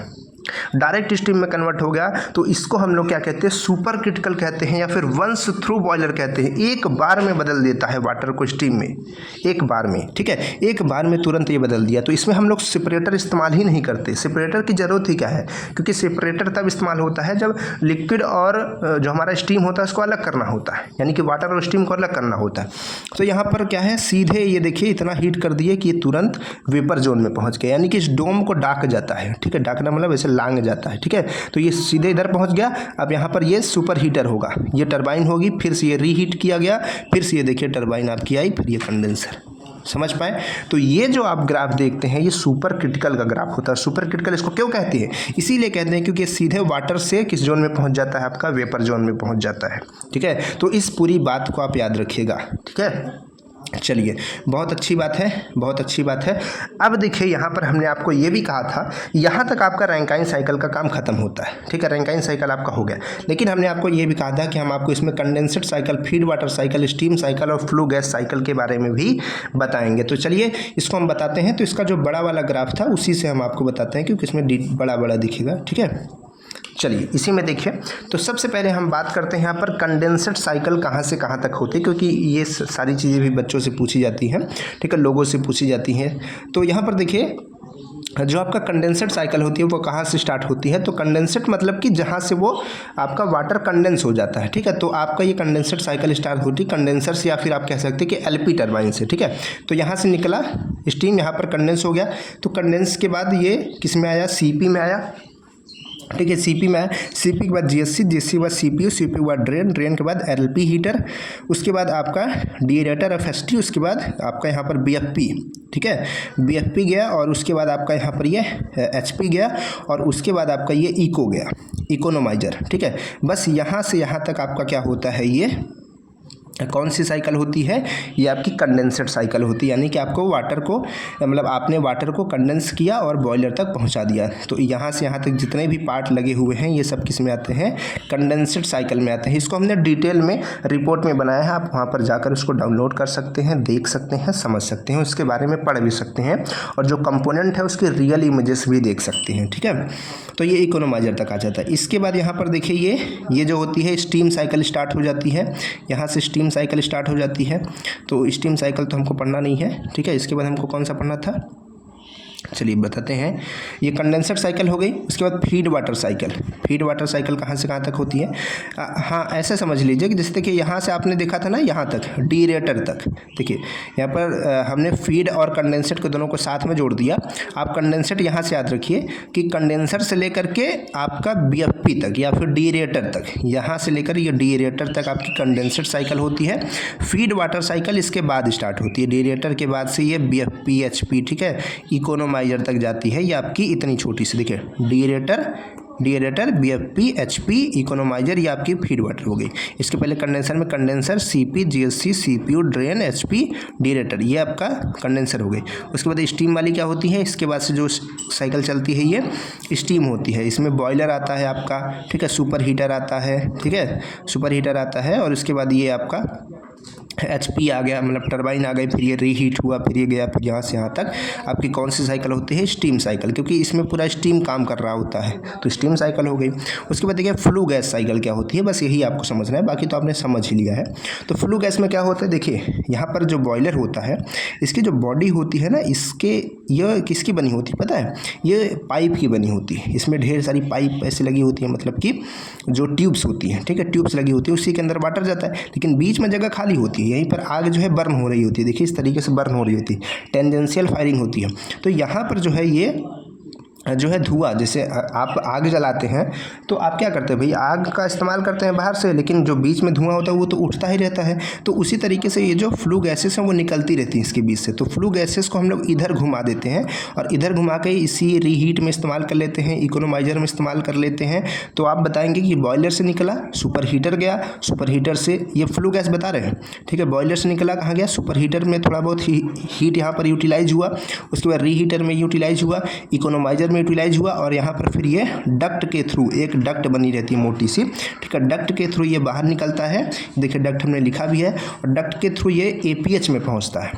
डायरेक्ट स्टीम में कन्वर्ट हो गया तो इसको हम लोग क्या कहते हैं, सुपर क्रिटिकल कहते हैं या फिर वंस थ्रू बॉयलर कहते हैं। एक बार में बदल देता है वाटर को स्टीम में, एक बार में, ठीक है, एक बार में तुरंत ये बदल दिया। तो इसमें हम लोग सेपरेटर इस्तेमाल ही नहीं करते। सेपरेटर की ज़रूरत ही क्या है, क्योंकि सेपरेटर तब इस्तेमाल होता है जब लिक्विड और जो हमारा स्टीम होता है उसको अलग करना होता है, यानी कि वाटर और स्टीम को अलग करना होता है। तो यहाँ पर क्या है, सीधे ये देखिए इतना हीट कर दिए कि ये तुरंत वेपर जोन में पहुँच गया, यानी कि इस डोम को डाक जाता है, ठीक है, डाकना मतलब ऐसे लांग जाता है, ठीक है। तो ये सीधे इधर पहुंच गया। अब यहाँ पर ये सुपर हीटर होगा, ये टरबाइन होगी, फिर से ये रीहीट किया गया, फिर से ये देखिए टरबाइन आपकी आई, फिर ये कंडेंसर। समझ पाए? तो ये जो आप ग्राफ देखते हैं ये सुपर क्रिटिकल का ग्राफ होता है। सुपर क्रिटिकल इसको क्यों कहते हैं, इसीलिए कहते हैं क्योंकि सीधे वाटर से किस जोन में पहुंच जाता है, आपका वेपर जोन में पहुंच जाता है, ठीक है। तो इस पूरी बात को आप याद रखिएगा, ठीक है। चलिए, बहुत अच्छी बात है, बहुत अच्छी बात है। अब देखिए यहाँ पर हमने आपको ये भी कहा था, यहाँ तक आपका रैंकाइन साइकिल का काम खत्म होता है, ठीक है, रैंकाइन साइकिल आपका हो गया। लेकिन हमने आपको ये भी कहा था कि हम आपको इसमें condenser cycle, feed water cycle, steam cycle और फ्लू गैस साइकिल के बारे में भी बताएंगे। तो चलिए इसको हम बताते हैं। तो इसका जो बड़ा वाला ग्राफ था उसी से हम आपको बताते हैं, क्योंकि इसमें बड़ा बड़ा दिखेगा, ठीक है। चलिए इसी में देखिए, तो सबसे पहले हम बात करते हैं यहाँ पर कंडेंसर साइकिल कहाँ से कहाँ तक होती है, क्योंकि ये सारी चीज़ें भी बच्चों से पूछी जाती हैं, ठीक है, लोगों से पूछी जाती हैं। तो यहाँ पर देखिए जो आपका कंडेंसर साइकिल होती है वो कहाँ से स्टार्ट होती है। तो कंडेंसर मतलब कि जहाँ से वो आपका वाटर कंडेंस हो जाता है, ठीक है। तो आपका ये कंडेंसर साइकिल स्टार्ट होती है कंडेंसर से, या फिर आप कह सकते हैं कि एलपी टरबाइन से, ठीक है। तो यहाँ से निकला स्टीम, यहाँ पर कंडेंस हो गया, तो कंडेंस के बाद ये किस में आया, सीपी में आया, ठीक है, सीपी में आया, सीपी के बाद जीएससी, जीएससी के बाद सीपीयू, सीपीयू के बाद ड्रेन, ड्रेन के बाद एलपी हीटर, उसके बाद आपका डीएरेटर एफएसटी, उसके बाद आपका यहाँ पर बीएफपी, ठीक है, बीएफपी गया, और उसके बाद आपका यहाँ पर ये एचपी गया, और उसके बाद आपका ये इको गया, इकोनोमाइजर, ठीक है। बस यहाँ से यहाँ तक आपका क्या होता है, ये कौन सी साइकिल होती है, ये आपकी कंडेंसर साइकिल होती है, यानी कि आपको वाटर को, मतलब आपने वाटर को कंडेंस किया और बॉयलर तक पहुंचा दिया। तो यहाँ से यहाँ तक जितने भी पार्ट लगे हुए हैं ये सब किस में आते हैं, कंडेंसर साइकिल में आते हैं। इसको हमने डिटेल में रिपोर्ट में बनाया है, आप वहाँ पर जाकर उसको डाउनलोड कर सकते हैं, देख सकते हैं, समझ सकते हैं, उसके बारे में पढ़ भी सकते हैं, और जो कंपोनेंट है उसके रियल इमेजेस भी देख सकते हैं, ठीक है। तो ये इकोनोमाइजर तक आ जाता है। इसके बाद यहाँ पर देखिए ये जो होती है स्टीम साइकिल स्टार्ट हो जाती है, यहाँ से स्टीम साइकिल स्टार्ट हो जाती है। तो स्टीम साइकिल तो हमको पढ़ना नहीं है, ठीक है। इसके बाद हमको कौन सा पढ़ना था, चलिए बताते हैं। ये कंडेंसर साइकिल हो गई। उसके बाद feed water cycle, feed water cycle कहाँ से कहाँ तक होती है, हाँ ऐसे समझ लीजिए कि जैसे देखिए यहाँ से आपने देखा था ना, यहाँ तक डीरेटर तक, देखिए यहाँ पर हमने फीड और कंडेंसर को दोनों को साथ में जोड़ दिया। आप कंडेंसर यहाँ से याद रखिए कि कंडेंसर से लेकर के आपका बीएफपी तक या फिर डीरेटर तक, यहाँ से लेकर ये डीरेटर तक आपकी कंडेंसर साइकिल होती है। फीड वाटर साइकिल इसके बाद स्टार्ट होती है, डीरेटर के बाद से ये बीएफपी, एचपी, ठीक है, इकोनोमाइजर तक जाती है। ये आपकी इतनी छोटी सी देखिए, डीएरेटर, बीएफपी, एचपी, इकोनोमाइजर, ये आपकी फीड वाटर हो गई। इसके पहले कंडेंसर में condenser, CP, GSC, CPU, drain, HP, deaerator, ये आपका कंडेंसर हो गई। उसके बाद स्टीम वाली क्या होती है, इसके बाद से जो साइकिल चलती है ये स्टीम होती है। इसमें बॉयलर आता है आपका, ठीक है, सुपर हीटर आता है, ठीक है, सुपर हीटर आता है, और उसके बाद ये आपका एचपी आ गया, मतलब टरबाइन आ गई, फिर ये रीहीट हुआ, फिर ये गया, फिर यहाँ से यहाँ तक आपकी कौन सी साइकिल होती है, स्टीम साइकिल, क्योंकि इसमें पूरा स्टीम काम कर रहा होता है, तो स्टीम साइकिल हो गई। उसके बाद देखिए फ्लू गैस साइकिल क्या होती है, बस यही आपको समझना है, बाकी तो आपने समझ ही लिया है। तो फ्लू गैस में क्या होता है, देखिए यहाँ पर जो बॉयलर होता है इसकी जो बॉडी होती है ना, इसके यह किसकी बनी होती है पता है, ये पाइप की बनी होती है। इसमें ढेर सारी पाइप ऐसे लगी होती है, मतलब कि जो ट्यूब्स होती हैं, ठीक है, ट्यूब्स लगी होती है, उसी के अंदर वाटर जाता है, लेकिन बीच में जगह खाली होती है। यहीं पर आग जो है बर्न हो रही होती है, देखिए इस तरीके से बर्न हो रही होती है, टेंजेंशियल फायरिंग होती है। तो यहाँ पर जो है ये जो है धुआं, जैसे आप आग जलाते हैं तो आप क्या करते हैं भाई, आग का इस्तेमाल करते हैं बाहर से, लेकिन जो बीच में धुआं होता है वो तो उठता ही रहता है। तो उसी तरीके से ये जो फ्लू गैसेस हैं वो निकलती रहती हैं इसके बीच से। तो फ्लू गैसेस को हम लोग इधर घुमा देते हैं और इधर घुमा के इसी रीहीट में इस्तेमाल कर लेते हैं, इकोनोमाइजर में इस्तेमाल कर लेते हैं। तो आप बताएंगे कि बॉयलर से निकला, सुपर हीटर गया, सुपर हीटर से ये फ्लू गैस बता रहे हैं, ठीक है, बॉयलर से निकला कहाँ गया, सुपर हीटर में थोड़ा बहुत हीट यहाँ पर यूटिलाइज हुआ, उसके बाद रीहीटर में यूटिलाइज हुआ, इकोनोमाइजर में यूटिलाइज हुआ, और यहाँ पर फिर ये डक्ट के थ्रू, एक डक्ट बनी रहती है मोटी सी, ठीक है, डक्ट के थ्रू ये बाहर निकलता है। देखिए डक्ट हमने लिखा भी है, और डक्ट के थ्रू ये एपीएच में पहुँचता है।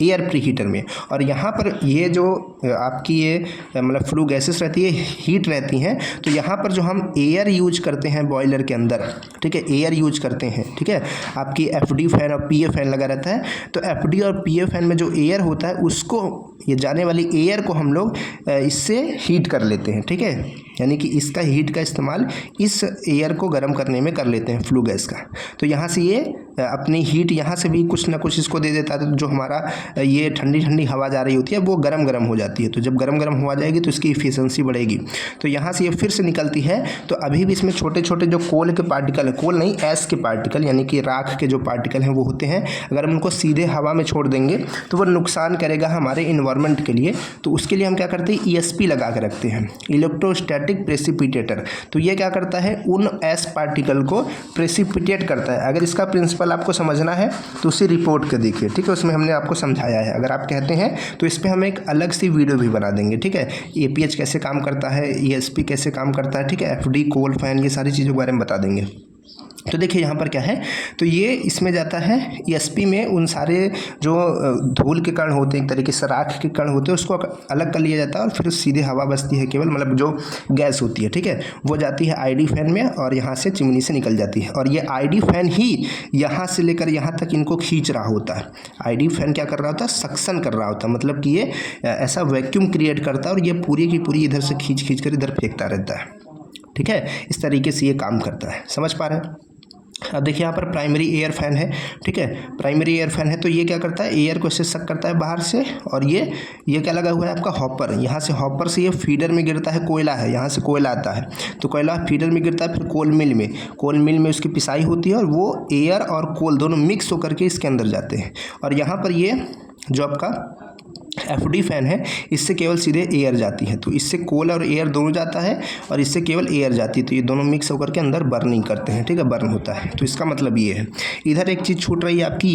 एयर प्री हीटर में। और यहाँ पर ये जो आपकी ये मतलब फ्लू गैसेस रहती है, हीट रहती हैं, तो यहाँ पर जो हम एयर यूज करते हैं बॉयलर के अंदर, ठीक है, एयर यूज करते हैं, ठीक है, आपकी एफडी फैन और पीए फैन लगा रहता है, तो एफडी और पीए फैन में जो एयर होता है उसको, ये जाने वाली एयर को हम लोग इससे हीट कर लेते हैं, ठीक है, यानी कि इसका हीट का इस्तेमाल इस एयर को गर्म करने में कर लेते हैं फ्लू गैस का। तो यहाँ से ये अपनी हीट यहाँ से भी कुछ ना कुछ इसको दे देता है, तो जो हमारा ये ठंडी ठंडी हवा जा रही होती है वो गरम गरम हो जाती है। तो जब गरम गरम हवा जाएगी तो इसकी इफिशिएंसी बढ़ेगी, तो यहाँ से ये फिर से निकलती है। तो अभी भी इसमें छोटे छोटे जो कोल के पार्टिकल है, कोल नहीं ऐश के पार्टिकल, यानी कि राख के जो पार्टिकल हैं वो होते हैं, अगर हम उनको सीधे हवा में छोड़ देंगे तो वो नुकसान करेगा हमारे इन्वायरमेंट के लिए। तो उसके लिए हम क्या करते हैं, ESP लगा के रखते हैं, इलेक्ट्रोस्टैटिक प्रेसिपिटेटर। तो ये क्या करता है, उन ऐश पार्टिकल को प्रेसिपिटेट करता है। अगर इसका प्रिंसिपल आपको समझना है तो उसे रिपोर्ट के देखिए, ठीक है, उसमें हमने आपको समझाया है। अगर आप कहते हैं तो इस पर हम एक अलग सी वीडियो भी बना देंगे, ठीक है, APH कैसे काम करता है, ESP कैसे काम करता है, ठीक है, FD, कोल फैन, ये सारी चीज़ों के बारे में बता देंगे। तो देखिए यहाँ पर क्या है, तो ये इसमें जाता है ESP में, उन सारे जो धूल के कण होते हैं, एक तरीके से राख के कण होते हैं, उसको अलग कर लिया जाता है और फिर सीधे हवा बचती है केवल, मतलब जो गैस होती है, ठीक है, वो जाती है ID फैन में और यहाँ से चिमनी से निकल जाती है। और ये ID फैन ही यहाँ से लेकर यहाँ तक इनको खींच रहा होता है। ID फैन क्या कर रहा होता है, सक्शन कर रहा होता है, मतलब कि ये ऐसा वैक्यूम क्रिएट करता है और ये पूरी की पूरी इधर से खींच कर इधर फेंकता रहता है, ठीक है, इस तरीके से ये काम करता है। समझ पा रहे हैं। अब देखिए यहाँ पर प्राइमरी एयर फैन है, ठीक है, प्राइमरी एयर फैन है, तो ये क्या करता है, एयर को इससे सक करता है बाहर से, और ये क्या लगा हुआ है आपका हॉपर, यहाँ से हॉपर से ये फीडर में गिरता है, कोयला है, यहाँ से कोयला आता है, तो कोयला फीडर में गिरता है, फिर कोल मिल में उसकी पिसाई होती है और वो एयर और कोल दोनों मिक्स होकर के इसके अंदर जाते हैं। और यहाँ पर ये जो आपका FD फैन है, इससे केवल सीधे एयर जाती है, तो इससे कोल और एयर दोनों जाता है और इससे केवल एयर जाती है, तो ये दोनों मिक्स होकर के अंदर बर्निंग करते हैं, ठीक है, बर्न होता है। तो इसका मतलब ये है। इधर एक चीज़ छूट रही है आपकी,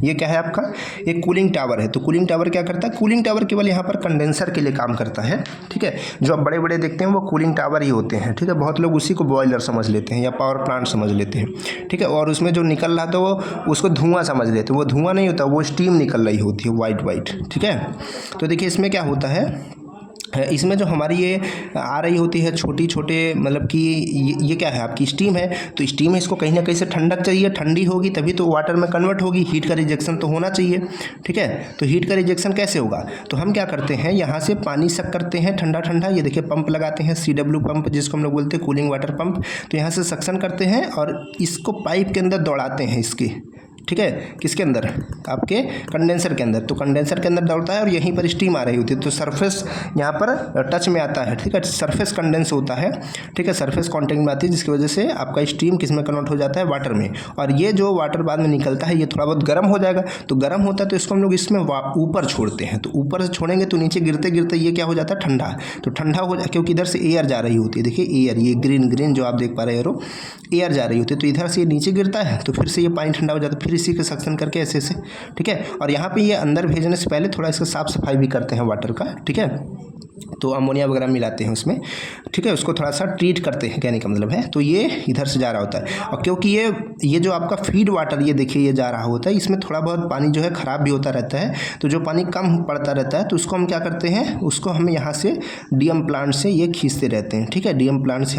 ये क्या है आपका, एक कूलिंग टावर है। तो कूलिंग टावर क्या करता है, कूलिंग टावर केवल यहाँ पर कंडेंसर के लिए काम करता है, ठीक है, जो आप बड़े बड़े देखते हैं वो कूलिंग टावर ही होते हैं, ठीक है, बहुत लोग उसी को बॉयलर समझ लेते हैं या पावर प्लांट समझ लेते हैं, ठीक है, और उसमें जो निकल रहा था वो उसको धुआं समझ लेते हैं, वो धुआं नहीं होता, वो स्टीम निकल रही होती है वाइट, ठीक है। तो देखिए इसमें क्या होता है, इसमें जो हमारी ये आ रही होती है छोटी छोटे, मतलब कि ये क्या है आपकी स्टीम है, तो स्टीम है, इसको कहीं ना कहीं से ठंडक चाहिए, ठंडी होगी तभी तो वाटर में कन्वर्ट होगी, हीट का रिजेक्शन तो होना चाहिए, ठीक है। तो हीट का रिजेक्शन कैसे होगा, तो हम क्या करते हैं, यहाँ से पानी सक करते हैं ठंडा ठंडा, ये देखिए पंप लगाते हैं, CW पंप जिसको हम लोग बोलते हैं कूलिंग वाटर पंप। तो यहाँ से सक्शन करते हैं और इसको पाइप के अंदर दौड़ाते हैं इसकी, ठीक है, किसके अंदर, आपके कंडेंसर के अंदर। तो कंडेंसर के अंदर दौड़ता है और यहीं पर स्टीम आ रही होती है, तो सरफेस यहाँ पर टच में आता है, ठीक है, सरफेस कंडेंस होता है, ठीक है, सरफेस कांटेक्ट में आती है, जिसकी वजह से आपका स्टीम किस में कन्वर्ट हो जाता है, वाटर में। और ये जो वाटर बाद में निकलता है ये थोड़ा बहुत गर्म हो जाएगा, तो गर्म होता है तो इसको हम लोग इसमें ऊपर छोड़ते हैं, तो ऊपर से छोड़ेंगे तो नीचे गिरते गिरते ये क्या हो जाता है, ठंडा। तो ठंडा हो जाए क्योंकि इधर से एयर जा रही होती है, देखिए एयर, ये ग्रीन जो आप देख पा रहे हैं एयर जा रही होती है, तो इधर से ये नीचे गिरता है तो फिर से ये पानी ठंडा हो जाता है, फिर इसी के सक्शन करके ऐसे, ठीक है। और यहाँ पे ये अंदर भेजने से पहले थोड़ा इसका साफ सफाई भी करते हैं वाटर का, ठीक है, तो अमोनिया वगैरह मिलाते हैं उसमें, ठीक है, उसको थोड़ा सा ट्रीट करते हैं, कहने का मतलब है। तो ये इधर से जा रहा होता है, और क्योंकि ये जो आपका फीड वाटर, ये देखिए ये जा रहा होता है, इसमें थोड़ा बहुत पानी जो है ख़राब भी होता रहता है, तो जो पानी कम पड़ता रहता है तो उसको हम क्या करते हैं, उसको हम यहाँ से DM प्लांट से ये खींचते रहते हैं, ठीक है, DM प्लांट से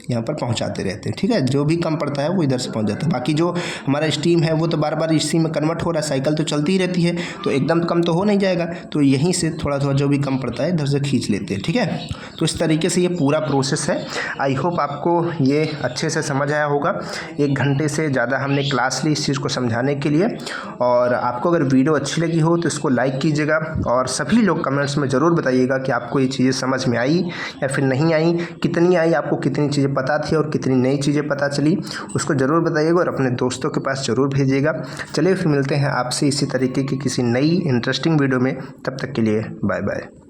यहाँ पर पहुँचाते रहते हैं, ठीक है, जो भी कम पड़ता है वो इधर से पहुँच जाता है। बाकी जो हमारा स्टीम है वो तो बार बार इसी में कन्वर्ट हो रहा है, साइकिल तो चलती ही रहती है, तो एकदम कम तो हो नहीं जाएगा, तो यहीं से थोड़ा थोड़ा जो भी कम पड़ता है इधर से खींच लेते हैं, ठीक है। तो इस तरीके से ये पूरा प्रोसेस है। आई होप आपको ये अच्छे से समझ आया होगा। 1 घंटे से ज़्यादा हमने क्लास ली इस चीज़ को समझाने के लिए, और आपको अगर वीडियो अच्छी लगी हो तो इसको लाइक कीजिएगा, और सभी लोग कमेंट्स में ज़रूर बताइएगा कि आपको ये चीज़ें समझ में आई या फिर नहीं आई, कितनी आई, आपको कितनी चीज़ें पता थी और कितनी नई चीज़ें पता चली, उसको ज़रूर बताइएगा और अपने दोस्तों के पास ज़रूर भेजिएगा। चलिए फिर मिलते हैं आपसे इसी तरीके की किसी नई इंटरेस्टिंग वीडियो में, तब तक के लिए बाय बाय।